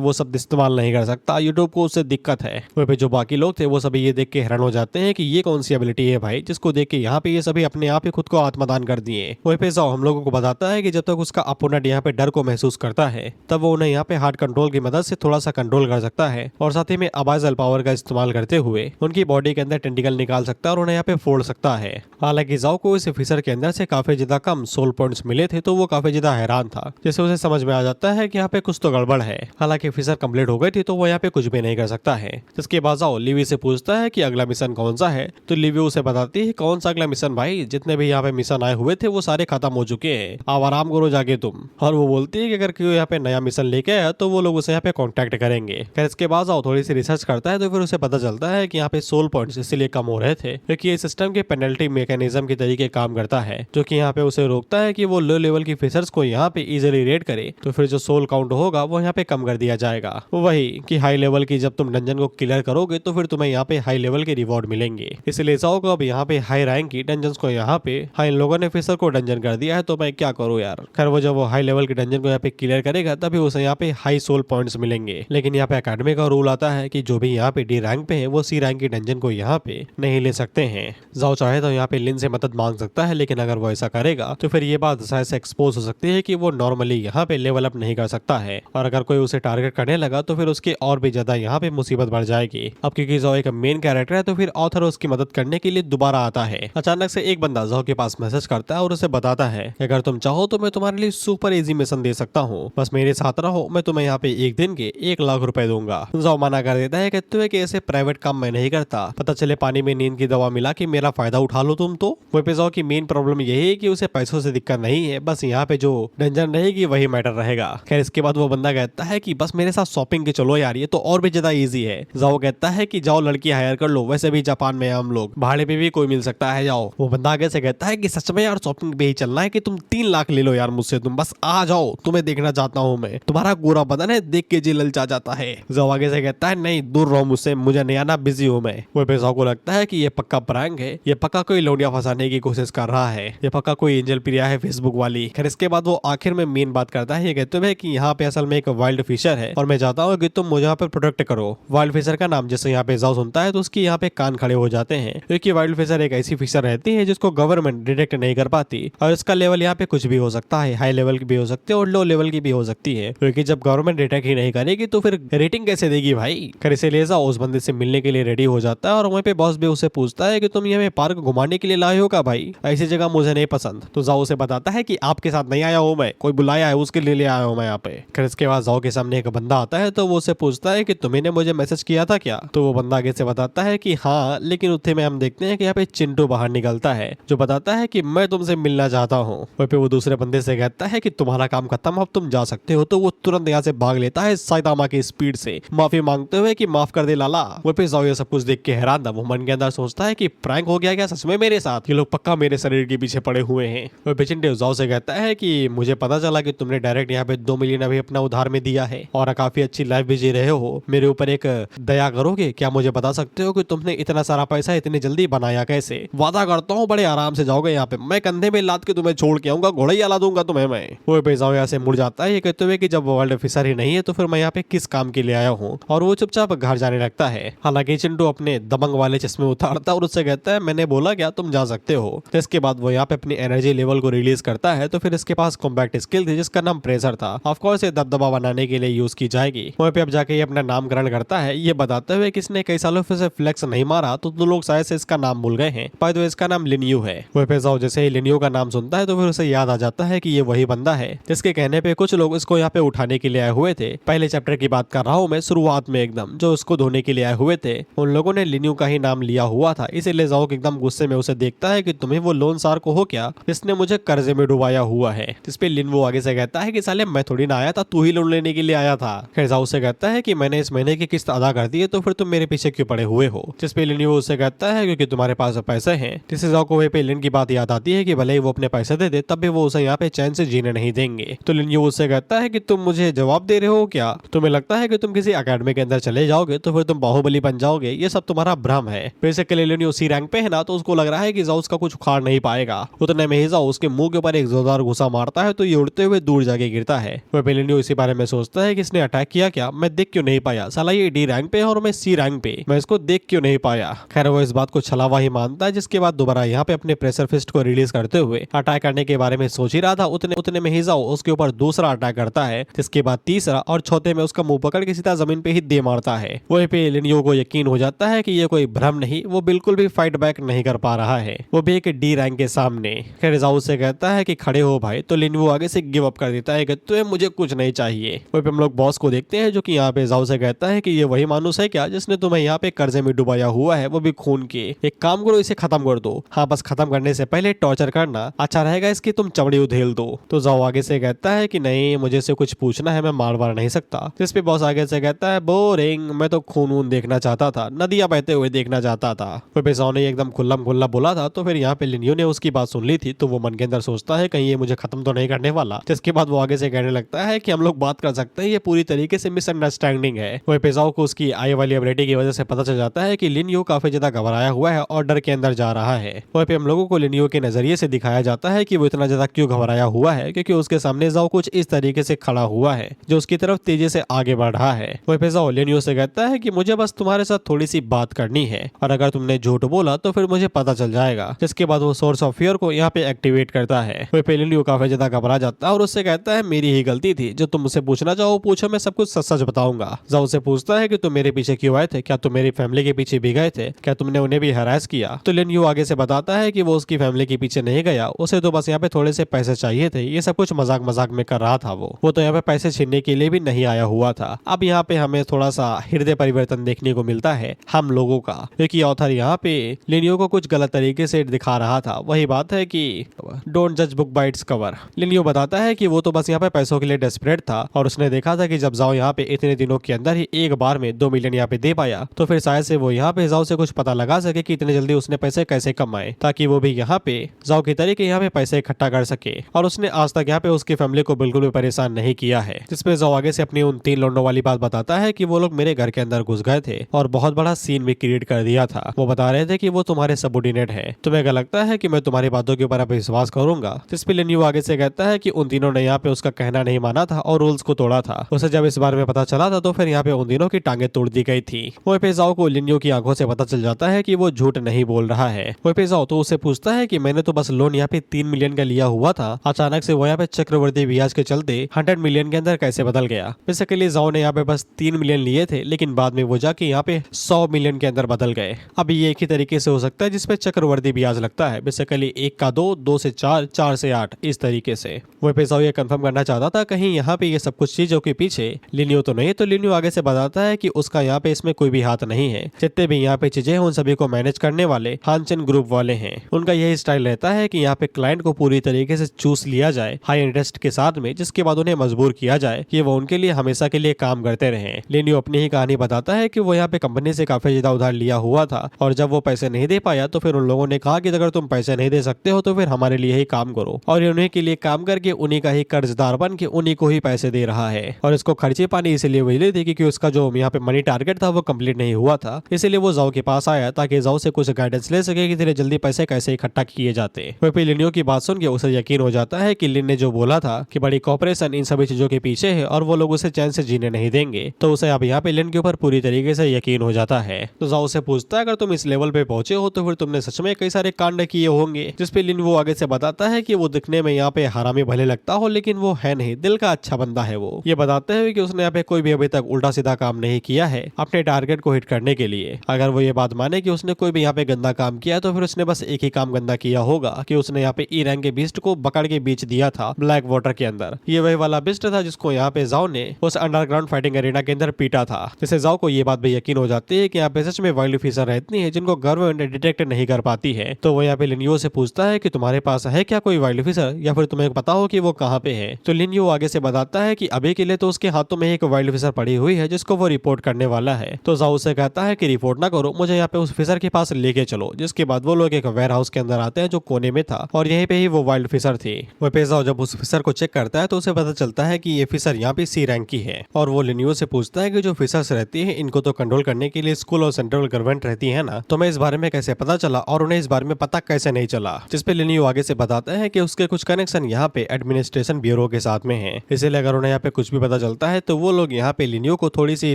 वो शब्द इस्तेमाल नहीं कर सकता, यूट्यूब को उससे दिक्कत है। वहीं पे जो बाकी लोग थे वो सभी ये देख के हैरान हो जाते हैं कि ये कौन सी एबिलिटी है भाई, जिसको देख के यहाँ पे ये सभी अपने आप ही खुद को आत्मदान कर दिए। वहीं पे जाओ हम लोगों को बताता है कि जब तक उसका अपोनेंट यहाँ पे डर को महसूस करता है तब वो उन्हें यहाँ पे हार्ट कंट्रोल की मदद से थोड़ा सा कंट्रोल कर सकता है और साथ ही में अबाइजल पावर का इस्तेमाल करते हुए उनकी बॉडी के अंदर टेंटिकल निकाल सकता है और उन्हें यहाँ पे फोड़ सकता है। हालांकि जाओ को इस फीचर के अंदर से काफी ज्यादा कम सोल पॉइंट्स मिले थे तो वो काफी ज्यादा हैरान था, जिससे उसे समझ में आ जाता है कि यहाँ पे कुछ तो गड़बड़ है। हालांकि फीचर कंप्लीट हो गई थी तो वो यहाँ पे कुछ भी नहीं कर सकता है। जिसके बाद जाओ लिवी से पूछता है कि अगला मिशन कौन सा है, तो लिवी उसे बताती है कौन सा अगला मिशन भाई, जितने भी यहाँ पे मिशन आए हुए थे वो सारे खत्म हो चुके हैं, अब आराम करो जाके तुम। और वो बोलती है कि अगर कोई यहाँ पे नया मिशन लेके आया तो वो लोग उसे यहाँ पे कॉन्टेक्ट करेंगे। खैर इसके बाद जाओ थोड़ी सी रिसर्च करता है तो फिर उसे पता चलता है कि यहाँ पे सोल पॉइंट्स इसलिए कम हो रहे थे क्योंकि ये सिस्टम के पेनल्टी मैकेनिज्म के तरीके काम करता है, जो कि यहाँ पे उसे रोकता है कि वो लो लेवल की फीचर्स को यहाँ पे इजीली रेड करे, तो फिर जो सोल काउंट होगा वो यहाँ पे कम कर दिया जाएगा। वही कि हाई लेवल की जब तुम डंजन को क्लियर करोगे तो फिर तुम्हें यहाँ पे हाई लेवल के रिवॉर्ड मिलेंगे। इसलिए जाओ को अब यहाँ पे हाई रैंक की डंजन को यहाँ पे इन लोगों ने फीचर को डंजन कर दिया है, तो मैं क्या करूँ यार। खैर वो जब वो हाई लेवल के डंजन को यहाँ पे क्लियर करेगा तभी उसे यहाँ पे हाई सोल पॉइंट्स मिलेंगे। लेकिन यहाँ पे अकेडमी का रूल आता है कि जो भी यहाँ पे डी रैंक पे है वो सी रैंक की डंजन को यहाँ पे नहीं ले सकते हैं। जाओ चाहे तो यहाँ पे लिन से मदद मांग सकता है, लेकिन अगर वो ऐसा करेगा तो फिर ये बात शायद से एक्सपोज हो सकती है कि वो नॉर्मली यहाँ पे लेवल अप नहीं कर सकता है, और अगर कोई उसे टारगेट करने लगा तो फिर उसकी और भी ज्यादा यहाँ पे मुसीबत बढ़ जाएगी। अब क्योंकि जाओ एक मेन कैरेक्टर है तो फिर ऑथर उसकी मदद करने के लिए दोबारा आता है। अचानक से एक बंदा जाओ के पास मैसेज करता है और उसे बताता है कि अगर तुम चाहो तो मैं तुम्हारे लिए सुपर इजी मिशन दे सकता हूँ, बस मेरे साथ रहो, मैं तुम्हें यहाँ पे एक दिन के 1 लाख रुपए दूंगा। जाओ मना कर देता है, कहते हुए कि ऐसे प्राइवेट काम मैं नहीं करता, पता चले पानी में नींद की दवा मिला कि मेरा फायदा उठा लो तुम। तो वहीं पे जाओ की मेन प्रॉब्लम यही है कि उसे पैसों से दिक्कत नहीं है, बस यहाँ पे जो डंजन रहेगी वही मैटर रहेगा। खैर इसके बाद वो बंदा कहता है कि बस मेरे साथ शॉपिंग के चलो यार, ये तो और भी ज्यादा इजी है। जाओ कहता है कि जाओ लड़की हायर कर लो, वैसे भी जापान में हम लोग भाड़े पे भी कोई मिल सकता है, जाओ। वो बंदा आगे से कहता है कि सच में यार शॉपिंग पे ही चलना है कि तुम 3 लाख ले लो यार मुझसे, तुम बस आ जाओ, तुम्हें देखना चाहता हूँ मैं, तुम्हारा गोरा बदन है देख के जी ललचा जाता है। जाओ आगे से कहता है नहीं दूर रहो मुझसे, मुझे नहीं आना, बिजी हूँ मैं। वो पे जाओ को लगता है कि ये पक्का प्रैंक है, ये पक्का कोई लौंडिया फंसाने की कोशिश कर रहा है, ये पक्का कोई एंजल प्रिया है फेसबुक वाली। खैर इसके बाद वो आखिर में मेन बात करता है, ये कहते हुए कि यहाँ पे असल में एक वाइल्ड फिशर है और मैं चाहता हूँ कि तुम मुझे यहाँ पे प्रोटेक्ट करो। वाइल्ड फिशर का नाम जैसे यहाँ पे जाओ सुनता है तो उसकी यहाँ पे कान खड़े हो जाते हैं, क्योंकि वाइल्ड फिशर एक ऐसी फिशर रहती है जिसको गवर्नमेंट डिटेक्ट नहीं कर पाती, और इसका लेवल यहाँ पे कुछ भी हो सकता है, हाई लेवल की भी हो सकती है और लो लेवल की भी हो सकती है, क्योंकि जब गवर्नमेंट डिटेक्ट ही नहीं करेगी तो फिर रेटिंग कैसे देगी भाई। खैर इसीलिए जाओ उस बंदे से मिलने के लिए रेडी हो जाता है और वहीं पे बॉस भी उसे पूछता है कि तुम ये पार्क घुमाने के लिए लाए हो का भाई, ऐसी जगह मुझे नहीं पसंद। तो जाओ उसे बताता है कि आपके साथ नहीं आया हूँ मैं, कोई बुलाया है उसके लिए आया हूँ मैं यहाँ पे। खैर इसके बाद जाओ के सामने एक बंदा आता है तो वो उसे पूछता है कि तुम्हें मुझे मैसेज किया था क्या। तो वो बंदा आगे से बताता है कि हाँ, लेकिन उतने में हम देखते हैं कि यहाँ पे चिंटू बाहर निकलता है जो बताता है कि मैं तुमसे मिलना चाहता हूँ। वहीं पे वो दूसरे बंदे से कहता है कि तुम्हारा काम खत्म, अब तुम जा सकते हो। तो वो तुरंत यहाँ से भाग लेता है साइतामा की स्पीड से, माफी मांगते हुए कि माफ कर दे लाला। वहीं पे जाओ ये सब कुछ देख के हैरान था, वो मन के अंदर सोचता है कि प्रैंक हो गया क्या सच में मेरे साथ, ये लोग पक्का मेरे शरीर के पीछे पड़े हुए हैं। वहीं पे चिंटू जाओ से कहता है कि मुझे पता चला कि तुमने डायरेक्ट यहाँ पे 2 मिलियन अभी अपना उधार में दिया है और काफी अच्छी लाइफ भी जी रहे हो, मेरे ऊपर एक दया करोगे क्या, मुझे बता सकते हो कि तुमने इतना सारा पैसा इतनी जल्दी बनाया कैसे। वादा करता हूँ बड़े आराम से जाओगे यहाँ पे, मैं कंधे में लाद के तुम्हें छोड़ के आऊंगा, घोड़ा ही अला दूंगा तुम्हें मैं। वो पे जाओ यहाँ से मुड़ जाता है ये कहते हुए कि जब वर्ल्ड ऑफिसर ही नहीं है तो फिर मैं यहाँ पे किस काम के लिए आया हूँ, और वो चुपचाप घर जाने लगता है। हालांकि चिंटू अपने दबंग वाले चश्मे उतारता और उससे कहता है मैंने बोला क्या तुम जा सकते हो। तो इसके बाद वो यहाँ पे अपनी एनर्जी लेवल को रिलीज करता है, तो फिर इसके पास कॉम्बैट स्किल थी जिसका नाम प्रेशर था, ऑफ कोर्स ये दबदबा बनाने के लिए यूज की जाएगी। वहीं पे अब जाके ये अपना नामकरण करता है, ये बताते हुए कि इसने कई सालों से फ्लेक्स नहीं मारा तो लोग शायद से इसका नाम भूल गए हैं, पर तो इसका नाम लिन्यू है। वहीं पे जाओ जैसे ही लिन्यू का नाम सुनता है तो फिर उसे याद आ जाता है कि ये वही बंदा है जिसके कहने पे कुछ लोग इसको यहाँ पे उठाने के लिए आए हुए थे। पहले चैप्टर की बात कर रहा हूँ मैं, शुरुआत में एकदम जो उसको धोने के लिए आए हुए थे उन लोगों ने लिन्यू का ही नाम लिया हुआ था। इसीलिए जाओ एकदम गुस्से में उसे देखता है कि तुम्हें वो लोन सार को हो क्या जिसने मुझे कर्जे में डुबाया हुआ है। जिसपे लिन्यू आगे से कहता है कि साले मैं थोड़ी ना आया था, तू ही लोन लेने के लिए आया था। खैर जाओ से कहता है कि मैंने इस महीने की किस्त अदा कर दी है तो फिर तुम मेरे पीछे क्यों पड़े हुए हो। जिसपे लिन्यू उससे कहता है क्योंकि तुम्हारे पास पैसे हैं। जिससे जाओ को वहीं पे लिन की बात याद आती है कि भले ही वो अपने पैसे दे दे तब भी वो उसे यहाँ पे चैन से जीने नहीं देंगे। तो लिन्यू उससे कहता है कि तुम मुझे जवाब दे रहे हो क्या, तुम्हें लगता है कि तुम किसी अकेडमी के अंदर चले जाओगे तो फिर तुम बाहुबली बन जाओगे, ये सब तुम्हारा भ्रम है। बेसिकली लिन्यू सी रैंक पे है ना, तो उसको लग रहा है कि जाओ उसका कुछ उखाड़ नहीं पाएगा। उतने में ही जाओ उसके मुंह के ऊपर एक जोरदार घुसा मारता है तो ये उड़ते हुए दूर जाके गिरता है। वह लिनियो इसी बारे में सोचता है कि इसने अटैक किया क्या, मैं देख क्यों नहीं पाया, साला ये डी रैंक पे है और मैं सी रैंक पे, मैं इसको देख क्यों नहीं पाया। खैर वो इस बात को छलावा ही मानता है, जिसके बाद दोबारा यहाँ पे अपने प्रेशर फिस्ट को रिलीज करते हुए अटैक करने के बारे में सोच ही रहा था, उतने में ही जाओ उसके ऊपर दूसरा अटैक करता है, जिसके बाद तीसरा और चौथे में उसका मुंह पकड़ के सीधा जमीन पे ही दे मारता है। वहीं पे लिनियो को यकीन हो जाता है कि ये कोई भ्रम नहीं, वो बिल्कुल भी फाइट बैक नहीं कर पा रहा है, वो भी एक डी रैंक के सामने। खैर जाओ से कहता है कि खड़े हो भाई, तो लिनियो आगे से गिव अप कर देता है कि तो मुझे कुछ नहीं चाहिए। वहीं पे हम लोग बॉस को देखते हैं, जो कि यहाँ पे जाओ से कहता है कि ये वही मानुस है क्या जिसने तुम्हें यहाँ पे कर्जे में डुबाया हुआ है, वो भी खून के। एक काम करो, इसे खत्म कर दो। हाँ, बस खत्म करने से पहले टॉर्चर करना, अच्छा रहेगा इसकी तुम चमड़ी उधेल दो। तो जाओ आगे से कहता है कि नहीं, मुझे से कुछ पूछना है, मैं मार वार नहीं सकता। जिस पे बॉस आगे से कहता है बोरिंग, मैं तो खून वून देखना चाहता था, नदियां बहते हुए देखना चाहता था। फिर जाओ ने एकदम खुल्ला खुल्ला बोला था, तो फिर यहाँ पे लिनियो ने उसकी बात सुन ली थी, तो वो मन के अंदर सोचता है कहीं ये मुझे खत्म तो नहीं करने वाला। जिसके बाद वो आगे से कहने लगता है कि हम लोग बात कर सकते हैं, ये पूरी तरीके से मिसअंडरस्टैंडिंग है। वही पेजाओ को उसकी आई वाली एबिलिटी की वजह से पता चल जाता है कि लिनियो काफी ज्यादा घबराया हुआ है और डर के अंदर जा रहा है। वहीं पे हम लोगों को लिनियो के नजरिए से दिखाया जाता है कि वो इतना ज्यादा क्यों घबराया हुआ है, क्योंकि उसके सामने जाओ कुछ इस तरीके से खड़ा हुआ है जो उसकी तरफ तेजी से आगे बढ़ रहा है। वहीं पे जाओ लिनियो से कहता है कि मुझे बस तुम्हारे साथ थोड़ी सी बात करनी है, और अगर तुमने झूठ बोला तो फिर मुझे पता चल जाएगा। जिसके बाद वो सोर्स ऑफ फियर को यहाँ पे एक्टिवेट करता है। वहीं पे लिनियो काफी ज्यादा घबरा जाता है और उससे कहता है मेरी ही गलती थी, जो तुम मुझसे पूछना चाहो पूछो, मैं सब कुछ सच सच बताऊंगा। जाओ से पूछता है कि तुम मेरे पीछे क्यों आए थे, क्या तुम मेरी फैमिली के पीछे भी गए थे, क्या तुमने उन्हें भी हरास किया। तो लिनियो आगे से बताता है कि वो उसकी फैमिली के पीछे नहीं गया, उसे तो बस यहाँ पे थोड़े से पैसे चाहिए थे, ये सब कुछ मजाक मजाक में कर रहा था। वो तो यहाँ पे पैसे छीनने के लिए भी नहीं आया हुआ था। अब यहाँ पे हमें थोड़ा सा हृदय परिवर्तन देखने को मिलता है हम लोगों का, क्योंकि ऑथर यहाँ पे लिनियो को कुछ गलत तरीके से दिखा रहा था। वही बात है कि डोंट जज बुक बाय इट्स कवर। लिनियो बताता है कि वो तो बस यहाँ पे पैसों के लिए डेस्परेट था, और उसने देखा था कि जब जाओ यहाँ पे इतने दिनों के अंदर ही एक बार में 2 मिलियन यहाँ पे दे पाया, तो फिर शायद से वो यहाँ पे जाओ से कुछ पता लगा सके कि इतने जल्दी उसने पैसे कैसे कमाए, ताकि वो भी यहाँ पे जाओ की तरीके यहाँ पे पैसे इकट्ठा कर सके। और उसने आज तक यहाँ पे उसकी फैमिली को बिल्कुल भी परेशान नहीं किया है। जिसपे जाओ आगे से अपनी उन 3 लौंडों वाली बात बताता है कि वो लोग मेरे घर के अंदर घुस गए थे और बहुत बड़ा सीन भी क्रिएट कर दिया था। वो बता रहे थे कि वो तुम्हारे सबऑर्डिनेट है, तुम्हें क्या लगता है कि मैं तुम्हारी बातों के ऊपर अब विश्वास करूंगा। जिसपे लिनियो आगे से कहता है कि उन तीनों ने यहाँ पे उसका कहना नहीं माना था और रूल्स को तोड़ा था। उसे जब इस बारे में पता चला था तो फिर यहाँ पे उन तीनों की टांगे तोड़ दी गई थी। वही पे जाओ को लिनियो की आंखों से पता चल जाता है कि वो झूठ नहीं बोल रहा है। वही पे जाओ तो उसे पूछता है कि मैंने तो बस लोन यहाँ पे 3 मिलियन का लिया हुआ था, अचानक से वो यहाँ पे चक्रवर्ती ब्याज के चलते 100 मिलियन के अंदर कैसे बदल गया। बेसिकली जाओ ने यहाँ पे बस 3 मिलियन लिए थे, लेकिन बाद में वो जाके यहाँ पे 100 मिलियन के अंदर बदल गए। अब ये एक ही तरीके से हो सकता है जिसपे चक्रवर्ती ब्याज लगता है। बेसिकली 1 का 2, 2 से 4, 4 से 8, इस तरीके से। वही पे जाओ ये कंफर्म करना चाहता था कहीं यहाँ पे ये सब कुछ चीजों के पीछे लिनियो तो नहीं। तो लिनियो आगे से बताता है कि उसका यहाँ पे इसमें कोई भी हाथ नहीं है, जितने भी यहाँ पे चीजें हैं उन सभी को मैनेज करने वाले हानचन ग्रुप वाले हैं। उनका यही स्टाइल रहता है कि यहाँ पे क्लाइंट को पूरी तरीके से चूस लिया जाए हाई इंटरेस्ट के साथ में, जिसके बाद उन्हें मजबूर किया जाए कि वो उनके लिए हमेशा के लिए काम करते रहे। लिनियो अपनी ही कहानी बताता है कि वो यहाँ पे कंपनी से काफी ज्यादा उधार लिया हुआ था, और जब वो पैसे नहीं दे पाया तो फिर उन लोगों ने कहा कि अगर तुम पैसे नहीं दे सकते हो तो फिर हमारे लिए ही काम करो, और उन्हीं के लिए काम करके उन्हीं का ही कर्जदार बन के उन्हीं को ही पैसे दे रहा है। और इसको खर्चे पानी इसलिए मिली थी क्योंकि उसका जो यहाँ पे मनी टारगेट था वो कंप्लीट नहीं हुआ था, इसलिए वो जाओ के पास आया ताकि जाओ से कुछ गाइडेंस ले सके कि इतने जल्दी पैसे कैसे इकट्ठा किए जाते। वहीं लिनियो की बात सुन के उसे यकीन हो जाता है कि लिन ने जो बोला था कि बड़ी कॉर्पोरेशन इन सभी चीजों के पीछे है और वो लोग उसे चैन से जीने नहीं देंगे, तो उसे अब यहाँ पे लिन के ऊपर पूरी तरीके से यकीन हो जाता है। तो जाओ से पूछता है अगर तुम इस लेवल पे पहुंचे हो तो फिर तुमने सच में कई सारे कांड किए होंगे। जिसपे लिन वो आगे से बताता है कि वो दिखने में यहाँ पे हरामी भले लगता हो, लेकिन वो है नहीं, दिल का अच्छा बंदा है। वो ये बताते हुए कि उसने यहाँ पे कोई भी अभी तक उल्टा सीधा काम नहीं किया है अपने टारगेट को हिट करने के लिए। अगर वो ये बात माने कि उसने कोई भी यहाँ पे गंदा काम किया है तो फिर उसने बस एक ही काम गंदा किया होगा कि उसने यहाँ पे ई रैंक के बीस्ट को पकड़ के बेच दिया था ब्लैक वाटर के अंदर। ये वही वाला बिस्ट था जिसको यहाँ पे जाओ ने उस अंडरग्राउंड फाइटिंग एरिना के अंदर पीटा था। जिससे जाओ को ये बात भी यकीन हो जाती है कि यहाँ पे सच में वाइल्ड फिशर रहती है जिनको गवर्नमेंट डिटेक्ट नहीं कर पाती है। तो वो यहाँ पे लिनियो से पूछता है कि तुम्हारे पास है क्या कोई वाइल्ड फिशर, या फिर तुम्हें पता हो कि वो कहाँ पे है। तो लिनियो आगे से बताता है कि अभी के लिए तो उसके हाथों में एक वाइल्ड फिशर पड़ी हुई है जिसको वो रिपोर्ट करने वाला है। तो जाओ से कहता है कि रिपोर्ट ना करो, मुझे यहाँ पे उस फिशर के पास लेके चलो। जिसके बाद वो लोग एक वेयर हाउस के अंदर आते हैं जो कोने में था, और यहीं पे ही वो वाइल्ड फिशर थी। वो पे जाओ जब उस फिशर को चेक करता है तो उसे पता चलता है कि ये फिशर यहाँ पे सी रैंक की है। और वो लिनियो से पूछता है कि जो फिशर्स रहती है इनको तो कंट्रोल करने के लिए स्कूल और सेंट्रल गवर्नमेंट रहती है ना, तो मैं इस बारे में कैसे पता चला और उन्हें इस बारे में पता कैसे नहीं चला। जिसपे लिनियो आगे से बताता है कि उसके कुछ कनेक्शन यहाँ पे एडमिनिस्ट्रेशन ब्यूरो के साथ में हैं। इसीलिए अगर उन्हें यहाँ पे कुछ भी पता चलता है तो वो लोग यहाँ पे लिनियो को थोड़ी सी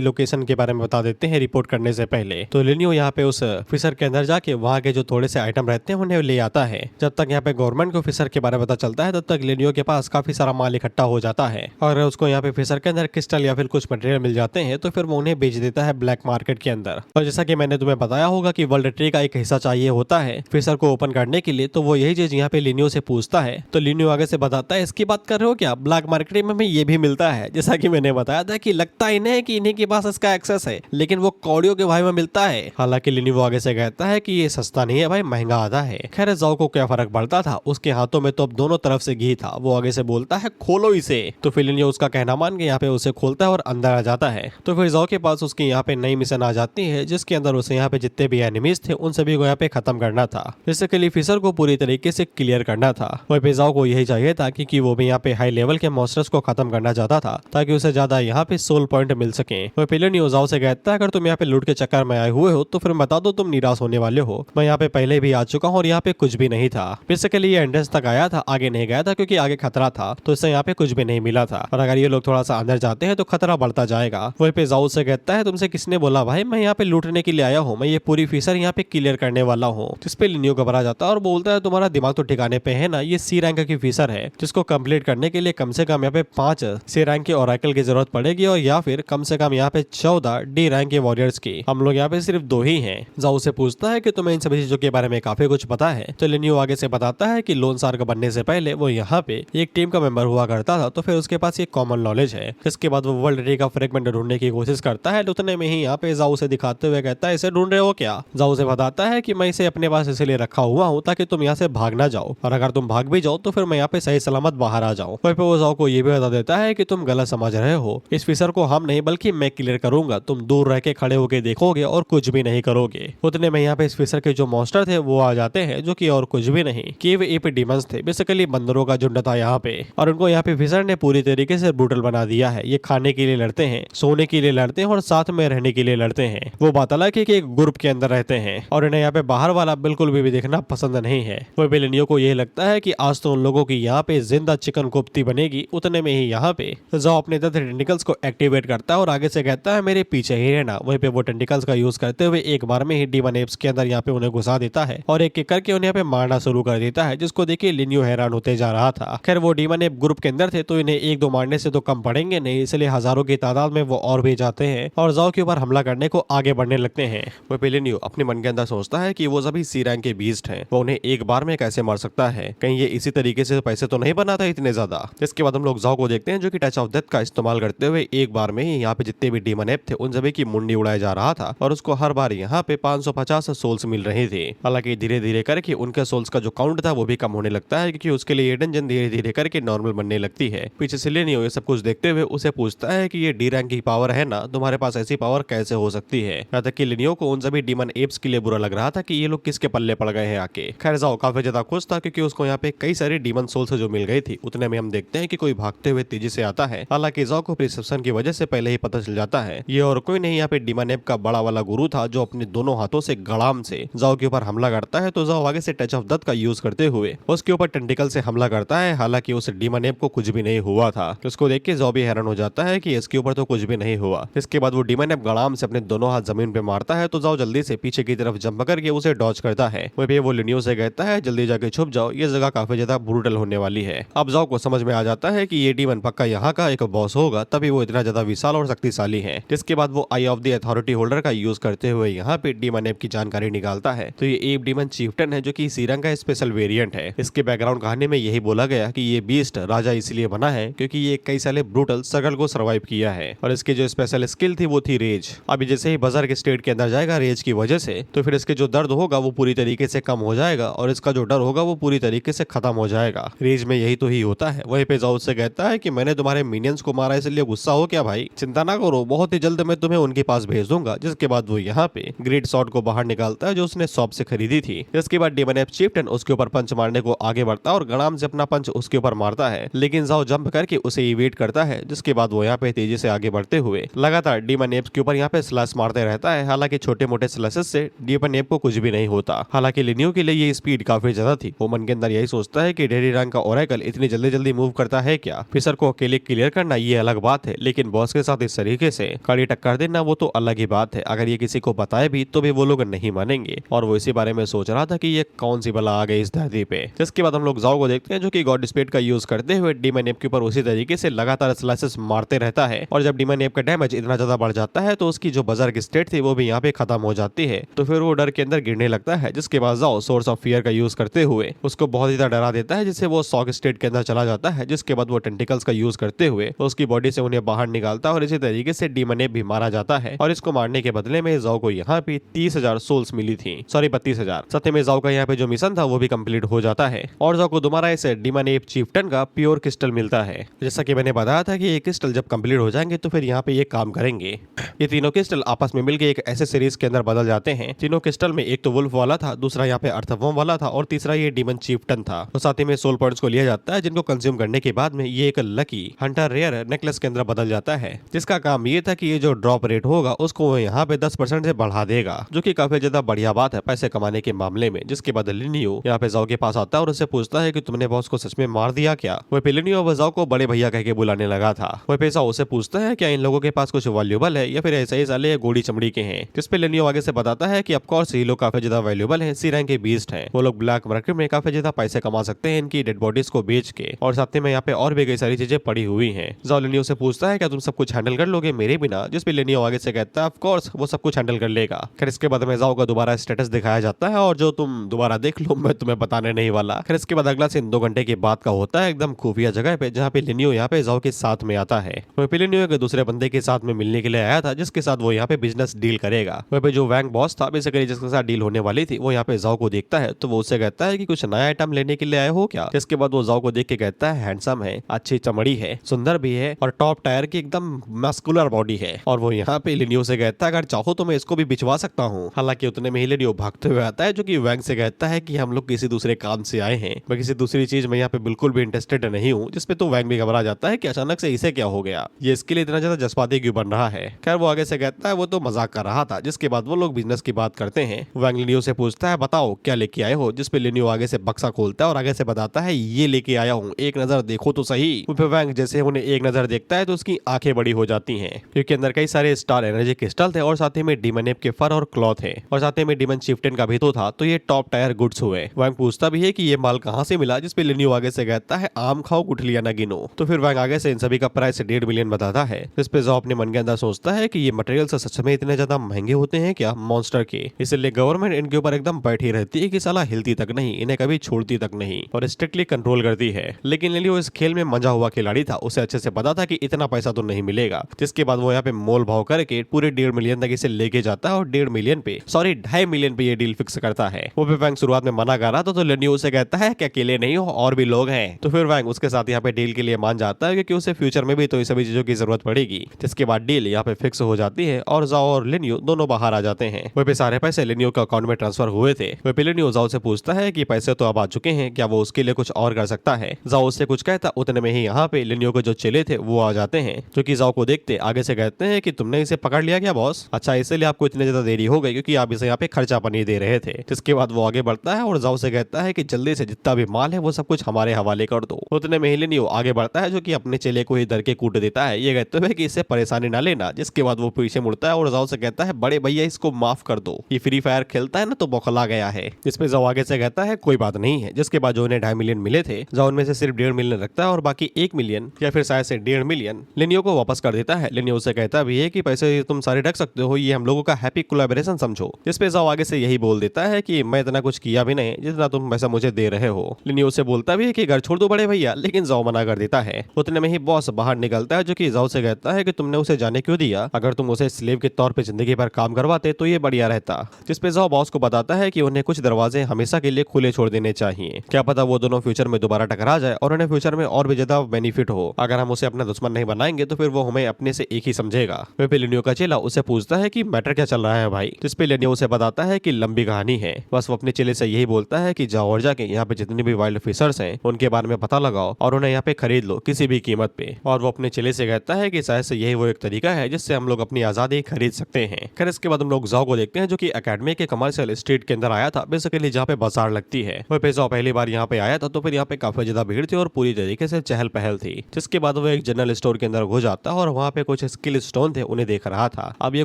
लोकेशन के बारे में बता देते हैं रिपोर्ट करने से पहले। तो लिनियो यहाँ पे उस ऑफिसर के अंदर जाके वहाँ के जो थोड़े से आइटम रहते हैं उन्हें ले आता है। जब तक यहाँ पे गवर्नमेंट को ऑफिसर के बारे में पता चलता है तब तक लिनियो के पास काफी सारा माल इकट्ठा हो जाता है और उसको यहाँ पे ऑफिसर के अंदर क्रिस्टल या फिर कुछ मटेरियल मिल जाते हैं तो फिर वो उन्हें बेच देता है ब्लैक मार्केट के अंदर। और जैसा कि मैंने तुम्हें बताया होगा कि वर्ल्ड ट्री का एक हिस्सा चाहिए होता है ऑफिसर को ओपन करने के लिए, तो वो यही चीज यहाँ पे लिनियो से पूछता है। तो लिनियो आगे से बताता है इसकी बात कर रहे हो क्या, ब्लैक मार्केट में ये भी मिलता है। जैसा कि मैंने बताया था कि लगता ही नहीं कि इन्हीं के पास इसका एक्सेस है, लेकिन वो कौड़ियों के भाई में मिलता है। हालांकि लिनियो आगे से कहता है कि ये सस्ता नहीं है भाई, महंगा आता है। खैर जाओ को क्या फर्क पड़ता था, उसके हाथों में तो अब दोनों तरफ से घी था। वो आगे से बोलता है खोलो इसे। तो फिर लिनियो उसका कहना मान के यहाँ पे उसे खोलता है और अंदर आ जाता है। तो फिर जाओ के पास उसकी यहाँ पे नई मिशन आ जाती है जिसके अंदर उसे यहाँ पे जितने भी एनिमीज थे उन सभी को यहाँ पे खत्म करना था। जिससे कि फिशर को पूरी तरीके से क्लियर करना था। वही पे जाओ को यही चाहिए था कि वो भी यहाँ पे हाई लेवल के मॉन्स्टर्स को खत्म करना चाहता था ताकि उसे ज्यादा यहाँ पे सोल पॉइंट मिल सके। वही पे लिनियो जाओ से कहता है अगर तुम यहाँ पे लूट के चक्कर में आए हुए हो तो फिर बता दो तुम निराश होने वाले हो। मैं यहाँ पे पहले भी आ चुका हूँ और यहाँ पे कुछ भी नहीं था। बेसिकली ये एंट्रेंस तक आया था, आगे नहीं गया था क्योंकि आगे खतरा था, तो इससे यहाँ पे कुछ भी नहीं मिला था। और अगर ये लोग थोड़ा सा अंदर जाते हैं तो खतरा बढ़ता जाएगा। वही पे जाओ से कहता है तुमसे किसने बोला भाई मैं यहाँ पे लूटने के लिए आया हूँ, मैं ये पूरी फिशर यहाँ पे क्लियर करने वाला हूँ। जिस पे लिनियो घबरा जाता है और बोलता है तुम्हारा दिमाग तो ठिकाने पे है ना, ये सी रैंक की फिशर है जिसको कंप्लीट करने के लिए कम से कम यहाँ पे 5 सी रैंक के ओरेकल की जरूरत पड़ेगी और या फिर कम से कम यहाँ पे 14 डी रैंक के वॉरियर्स की। हम लोग यहाँ पे सिर्फ 2 ही हैं। जाओ से पूछता है कि तुम्हें इन सभी चीजों के बारे में काफी कुछ पता है। तो लिनियो आगे से बताता है कि लोन शार्क बनने से पहले वो यहाँ पे एक टीम का मेंबर हुआ करता था, तो फिर उसके पास ये कॉमन नॉलेज है। इसके बाद वो वर्ल्ड ट्री का फ्रेगमेंट ढूंढने की कोशिश करता है। उतने में ही यहाँ पे जाओ से दिखाते हुए कहता है इसे ढूंढ रहे हो क्या। जाओ से बताता है कि मैं इसे अपने पास इसलिए रखा हुआ हूँ ताकि तुम यहाँ से भाग ना जाओ, और अगर तुम भाग भी जाओ तो फिर मैं यहाँ पे सही सलामत बाहर आ जाऊँ। वहीं पे वो जाओ को ये भी बता देता है कि तुम गलत समझ रहे हो, इस फिशर को हम नहीं बल्कि मैं क्लियर करूंगा। तुम दूर रह के खड़े होके देखोगे और कुछ भी नहीं करोगे। उतने में यहाँ पे इस फिशर के जो मॉन्स्टर थे वो आ जाते हैं, जो कि और कुछ भी नहीं केव एप डीमंस थे। बेसिकली बंदरों का झुंड था यहाँ पे, और उनको यहाँ पे फिशर ने पूरी तरीके से ब्रूटल बना दिया है। ये खाने के लिए लड़ते हैं, सोने के लिए लड़ते हैं और साथ में रहने के लिए लड़ते हैं। वो बात अलग है कि एक ग्रुप के अंदर रहते हैं और इन्हें यहाँ पे बाहर वाला बिल्कुल भी देखना पसंद नहीं है। वो लिनियो को यही लगता है कि आज तो उन लोगों की यहाँ पे जिंदा चिकन कोफ्ती बनेगी। उतने में ही यहाँ पे जाओ अपने टेंटिकल्स को एक्टिवेट करता है और आगे से कहता है मेरे पीछे ही रहना। वहीं पे वो टेंटिकल्स का यूज करते हुए एक बार में ही डीमन एप्स के अंदर यहाँ पे उन्हें घुसा देता है और एक एक करके उन्हें यहाँ पे मारना शुरू कर देता है, जिसको देखिए लिनियो हैरान होते जा रहा था। खैर वो डीमन एप ग्रुप के अंदर थे तो इन्हें 1-2 मारने से तो कम पड़ेंगे नहीं, इसलिए हजारों की तादाद में वो और भी जाते हैं और जाओ के ऊपर हमला करने को आगे बढ़ने लगते हैं। वो लिनियो अपने मन के अंदर सोचता है कि वो सभी सी रैंक के बीस्ट हैं, वो उन्हें एक बार में कैसे मार सकता है, कहीं ये इसी तरीके से पैसे तो नहीं बनाता इतने ज्यादा। इसके बाद हम लोग जाओ को देखते हैं जो कि टच ऑफ डेथ का इस्तेमाल करते हुए एक बार में ही यहाँ पे जितने भी डीमन एप थे उन सभी की मुंडी उड़ाया जा रहा था और उसको हर बार यहाँ पे 550 सोल्स मिल रहे थे। हालांकि धीरे धीरे करके उनके सोल्स का जो काउंट था वो भी कम होने लगता है क्योंकि उसके लिए ये डंजन धीरे धीरे करके नॉर्मल बनने लगती है। पीछे से लिनियो ये सब कुछ देखते हुए उसे पूछता है कि ये डी रैंक की पावर है ना, तुम्हारे पास ऐसी पावर कैसे हो सकती है। यहाँ तक कि लिनियो को उन सभी डीमन एप्स के लिए बुरा लग रहा था कि ये लोग किसके पल्ले पड़ गए हैं आके। खैर जाओ काफी ज्यादा खुश था क्योंकि उसको यहाँ पे कई सारी डीमन सोल्स जो मिल गई थी। उतने में हम देखते हैं कि कोई भागते हुए तेजी से आता है। हालांकि जाओ को प्रिसेप्शन की वजह से पहले ही पता चल जाता है ये और कोई नहीं यहाँ पे डीमन एप का बड़ा वाला गुरु था जो अपने दोनों हाथों से गड़ाम से जाओ के ऊपर हमला करता है। तो जाओ आगे से टच ऑफ डेथ का यूज करते हुए उसके ऊपर टेंटिकल से हमला करता है। हालांकि उस डीमन एप को कुछ भी नहीं हुआ था। उसको देख के जाओ भी हैरान हो जाता है कि इसके ऊपर तो कुछ भी नहीं हुआ। इसके बाद वो डीमन एप गड़ाम से अपने दोनों हाथ जमीन पे मारता है तो जाओ जल्दी से पीछे की तरफ जंप करके उसे डॉज करता है। वही वो लिनियो से कहता है जल्दी जाके छुप जाओ, ये जगह काफी ज्यादा ब्रूटल होने वाली है। अब जाओ को समझ में आ जाता है कि ये डीमन पक्का यहाँ का एक बॉस होगा, तभी वो इतना ज्यादा विशाल और शक्तिशाली है। जिसके बाद वो आई ऑफ द अथॉरिटी होल्डर का यूज करते हुए यहाँ पे डीमन एप की जानकारी निकालता है। तो ये एप डीमन चीफ्टन है जो कि सी रैंक का स्पेशल वेरिएंट है। इसके बैकग्राउंड कहानी में यही बोला गया कि ये बीस्ट राजा इसलिए बना है क्योंकि ये कई साले ब्रूटल स्ट्रगल को सर्वाइव किया है और इसकी जो स्पेशल स्किल थी वो थी रेज। अभी जैसे ही बजर के स्टेट के अंदर जाएगा रेज की वजह से, तो फिर इसके जो दर्द होगा वो पूरी तरीके से कम हो जाएगा और इसका जो डर होगा वो पूरी तरीके से खत्म हो जाएगा। रेज में यही तो ही होता है। वहीं पे जाओ से कहता है कि मैंने तुम्हारे मिनियंस को मारा इसलिए गुस्सा हो क्या भाई, चिंता ना करो, बहुत ही जल्द मैं तुम्हें उनके पास भेज दूंगा। जिसके बाद वो यहाँ पे ग्रेट शॉट को बाहर निकालता है जो उसने शॉप से खरीदी थी। इसके बाद डीमन एप चीफ्टन उसके ऊपर पंच मारने को आगे बढ़ता है और गड़ाम से अपना पंच उसके ऊपर मारता है, लेकिन जाओ जंप करके उसे इवेट करता है। जिसके बाद वो यहाँ पे तेजी से आगे बढ़ते हुए लगातार डीमन एप्स के ऊपर यहाँ पे स्लैश मारते रहता है। हालांकि छोटे मोटे स्लैशेस से डीमन एप को कुछ भी नहीं होता। हालांकि लिनियो के लिए ये स्पीड काफी ज्यादा थी। वो मन के अंदर यही सोचता सोचता है कि डेरी रंग का ओरेकल इतनी जल्दी जल्दी मूव करता है क्या। फिशर को अकेले क्लियर करना ये अलग बात है, लेकिन बॉस के साथ इस तरीके से कड़ी टक्कर देना वो तो अलग ही बात है। अगर ये किसी को बताए भी तो भी वो लोग नहीं मानेंगे। और वो इसी बारे में सोच रहा था कि ये कौन सी बला आ गई इस धरती पे। जिसके बाद हम लोग जाओ को देखते हैं जो कि गॉड स्पीड का यूज करते हुए डीमन एप के ऊपर उसी तरीके से लगातार स्लाइसेस मारते रहता है। और जब डीमन एप का डैमेज इतना ज्यादा बढ़ जाता है तो उसकी जो बजर्ग स्टेट थी वो भी यहाँ पे खत्म हो जाती है। तो फिर वो डर के अंदर गिरने लगता है, जिसके बाद जाओ सोर्स ऑफ फियर का यूज करते हुए उसको बहुत ही ज्यादा डरा देता है, जिससे वो शॉक स्टेट के अंदर चला जाता है। जिसके बाद वो टेंटिकल्स का यूज करते हुए उसकी बॉडी से उन्हें बाहर निकालता है और इसी तरीके से डीमन एप भी मारा जाता है। और इसको मारने के बदले में जाओ को यहाँ पे 30,000 सोल्स मिली थी, सॉरी 32,000। सत्य में जाओ का यहाँ पे जो मिशन था वो भी कंप्लीट हो जाता है और जाओ को दोबारा इस डीमन एप चीफ्टन का प्योर क्रिस्टल मिलता है। जैसा कि मैंने बताया था कि ये क्रिस्टल जब कंप्लीट हो जाएंगे तो फिर यहाँ पे ये काम करेंगे। ये तीनों क्रिस्टल आपस में मिलकर एक ऐसे सीरीज के अंदर बदल जाते हैं। तीनों क्रिस्टल में एक तो वुल्फ वाला था, दूसरा यहाँ पे अर्थवॉर्म वाला था और तीसरा ये डीमन चीफ्टन था। तो साथ ही में सोल पॉइंट्स को लिया जाता है, जिनको कंज्यूम करने के बाद में ये एक लकी हंटर रेयर नेकलेस के अंदर बदल जाता है, जिसका काम ये था कि ये जो ड्रॉप रेट होगा उसको यहाँ पे 10% से बढ़ा देगा, जो कि काफी ज्यादा बढ़िया बात है पैसे कमाने के मामले में। जिसके बाद लिनियो यहाँ पे जाओ के पास आता है और उससे पूछता है कि तुमने बॉस को सच में मार दिया क्या। वह पे लिनियो जाओ को बड़े भैया कह के बुलाने लगा था। वह पैसा उसे पूछता है क्या इन लोगों के पास कुछ वैल्यूबल है या फिर ऐसे ही साले गोली चमड़ी के हैं। जिस पे लिनियो आगे से बताता है कि ऑफ कोर्स ये लोग काफी ज्यादा वैल्यूबल हैं, सी रैंक के बीस्ट हैं। वो लोग ब्लैक मार्केट में काफी ज्यादा पैसे कमा सकते हैं इनकी डेड बॉडीज को बेच के। और साथ में यहाँ पे और भी कई सारी चीजें पड़ी हुई हैं। जाओ लिनियो से पूछता है क्या तुम सब कुछ हैंडल कर लोगे मेरे बिना। जिस पे लिनियो आगे से कहता है ऑफ कोर्स वो सब कुछ हैंडल कर लेगा। खैर इसके बाद में जाओ का दोबारा स्टेटस दिखाया जाता है और जो तुम दोबारा देख लो मैं तुम्हें बताने नहीं वाला। खैर इसके बाद अगला सीन 2 घंटे के बाद का होता है, एकदम खुफिया जगह पे, जहाँ पे लिनियो यहाँ पे जाओ के साथ में आता है। वह पे लिनियो के दूसरे बंदे के साथ में मिलने के लिए आया था, जिसके साथ वो यहाँ पे बिजनेस डील करेगा। वह पे जो वैंग बॉस था बेसिकली जिसके साथ डील होने वाली थी, वो यहाँ पे जाओ को देखता है तो वो उससे कहता है कि कुछ नया आइटम लेने के लिए आए हो क्या। जिसके बाद वो जाओ को देख के कहता है हैंडसम है, अच्छी चमड़ी है, सुंदर भी है और टॉप टायर की एकदम मस्कुलर बॉडी है। और वो यहाँ पे लिनियो से कहता है अगर चाहो तो मैं इसको भी बिचवा सकता हूँ। हालांकि उतने में ही लिनियो भागते हुए आता है, जो कि वैंग से कहता है कि हम लोग किसी दूसरे काम से आए हैं, मैं किसी दूसरी चीज में यहाँ पे बिल्कुल भी इंटरेस्टेड नहीं हूँ। जिसपे तो वैंग भी घबरा जाता है कि अचानक से इसे क्या हो गया, ये इसके लिए इतना ज्यादा जज्बाती क्यों बन रहा है। खैर वो आगे से कहता है वो तो मजाक कर रहा था। जिसके बाद वो लोग बिजनेस की बात करते हैं। वैंग लिनियो से पूछता है बताओ क्या लेके आए हो। जिसपे लिनियो आगे से बक्सा खोलता है और आगे से बताता है ये लेके आया हूँ, एक नजर देखो तो सही। फिर वैंग जैसे उन्हें एक नजर देखता है तो उसकी आंखें बड़ी हो जाती हैं, क्योंकि अंदर कई सारे स्टार एनर्जी क्रिस्टल थे और साथ ही में डीमन एप के फर और क्लॉथ है और साथ ही में डीमन चिफ्टन का भी तो था। तो ये टॉप टायर गुड्स हुए। वैंग पूछता भी है कि ये माल कहाँ से मिला। जिसपे लिनियो आगे से कहता है आम खाओ गुठलियां न गिनो। तो फिर वैंग आगे से इन सभी का प्राइस 1.5 मिलियन बताता है। जिसपे जो अपने मन के अंदर सोचता है कि ये मटेरियल सच में इतने ज्यादा महंगे होते हैं क्या मॉन्स्टर के, इसलिए गवर्नमेंट इनके ऊपर एकदम बैठी रहती है कि साला हिलती तक नहीं, इन्हें कभी छोड़ती तक नहीं और स्ट्रिक्टली कंट्रोल करती है। लेकिन लिनियो इस खेल में मंजा हुआ खिलाड़ी था, उसे अच्छे से पता था कि इतना पैसा तो नहीं मिलेगा। जिसके बाद वो यहाँ पे मोल भाव करके पूरे 1.5 मिलियन तक इसे लेके जाता है और 1.5 मिलियन पे 2.5 मिलियन पे ये डील फिक्स करता है। वो भी वैंग शुरुआत में मना कर रहा था तो लिनियो उसे कहता है कि अकेले नहीं हो और भी लोग हैं। तो फिर वैंग उसके साथ यहाँ पे डील के लिए मान जाता है, क्योंकि उसे फ्यूचर में भी तो इस सभी चीजों की जरूरत पड़ेगी। जिसके बाद डील यहाँ पे फिक्स हो जाती है और जाओ और लिनियो दोनों बाहर आ जाते हैं। वह पे सारे पैसे लिनियो के अकाउंट में ट्रांसफर हुए थे। वह पे लिनियो जाओ से पूछता है कि पैसे तो अब आ चुके हैं, क्या वो उसके लिए कुछ और कर सकता है। जाओ उससे कुछ कहता, उतने में ही यहाँ पे लिनियो के जो चेले थे वो आ जाते हैं, जो कि जाओ को देखते आगे से कहते हैं कि तुमने इसे पकड़ लिया क्या बॉस। अच्छा इसलिए आपको इतने ज्यादा देरी हो गई क्योंकि आप इसे यहाँ पे खर्चा पानी दे रहे थे। जिसके बाद वो आगे बढ़ता है और जाओ से कहता है कि जल्दी से जितना भी माल है वो सब कुछ हमारे हवाले कर दो। उतने में ही लिनियो आगे बढ़ता है, जो कि अपने चेले को ही दर के कूट देता है, ये कहते हुए कि इससे परेशानी ना लेना। जिसके बाद वो पीछे मुड़ता है और जाओ से कहता है बड़े भैया इसको माफ कर दो, ये फ्री फायर खेलता है ना तो बौखला गया है। जिसपे जाओ आगे से कहता है कोई बात नहीं है। जिसके बाद जो उन्हें 2.5 मिलियन मिले थे, जाओ उनमें से सिर्फ 1.5 मिलियन रखता है और बाकी 1 मिलियन या फिर शायद से 1.5 मिलियन लिनियो को वापस कर देता है। लिनियो से कहता भी है कि पैसे तुम सारे रख सकते हो, ये हम लोगों का हैप्पी कोलैबोरेशन समझो। जिसपे जाओ आगे से यही बोल देता है कि मैं इतना कुछ किया भी नहीं जितना तुम पैसा मुझे दे रहे हो। लिनियो से बोलता भी है कि घर छोड़ दो बड़े भैया, लेकिन जाओ मना कर देता है। उतने में ही बॉस बाहर निकलता है, जो कि जाओ से कहता है कि तुमने उसे जाने क्यों दिया, अगर तुम उसे स्लेव के तौर पे जिंदगी भर काम करवाते तो ये बढ़िया रहता। जिसपे जाओ बॉस को बताता है कि उन्हें कुछ दरवाजे हमेशा के लिए खुले छोड़ देने चाहिए, क्या पता वो दोनों फ्यूचर में दोबारा टकरा जाए और उन्हें फ्यूचर में और भी ज्यादा बेनिफिट हो। अगर हम उसे अपना दुश्मन नहीं बनाएंगे तो फिर वो हमें अपने से एक ही समझेगा। वह पे लिनियो का चेला उसे पूछता है कि मैटर क्या चल रहा है भाई। जिसपे लिनियो उसे बताता है कि लंबी कहानी है। बस वो अपने चेले से यही बोलता है कि जाओ और जाके यहाँ पे जितने भी वाइल्ड फिशर्स हैं उनके बारे में पता लगाओ और उन्हें यहाँ पे खरीद लो किसी भी कीमत पे। और वो अपने चेले से कहता है कि शायद से यही वो एक तरीका है जिससे हम लोग अपनी आजादी खरीद सकते हैं। खैर इसके बाद हम लोग जाओ को देखते हैं, जो कि एकेडमी के कमर्शियल स्ट्रीट के अंदर आया था, बेसिकली जहाँ पे बाजार लगती है। वह पे जाओ पहले पहली बार यहाँ पे आया था तो फिर यहाँ पे काफी ज्यादा भीड़ थी और पूरी तरीके से चहल पहल थी। जिसके बाद वो एक जनरल स्टोर के अंदर घुस जाता है और वहाँ पे कुछ स्किल स्टोन थे उन्हें देख रहा था। अब ये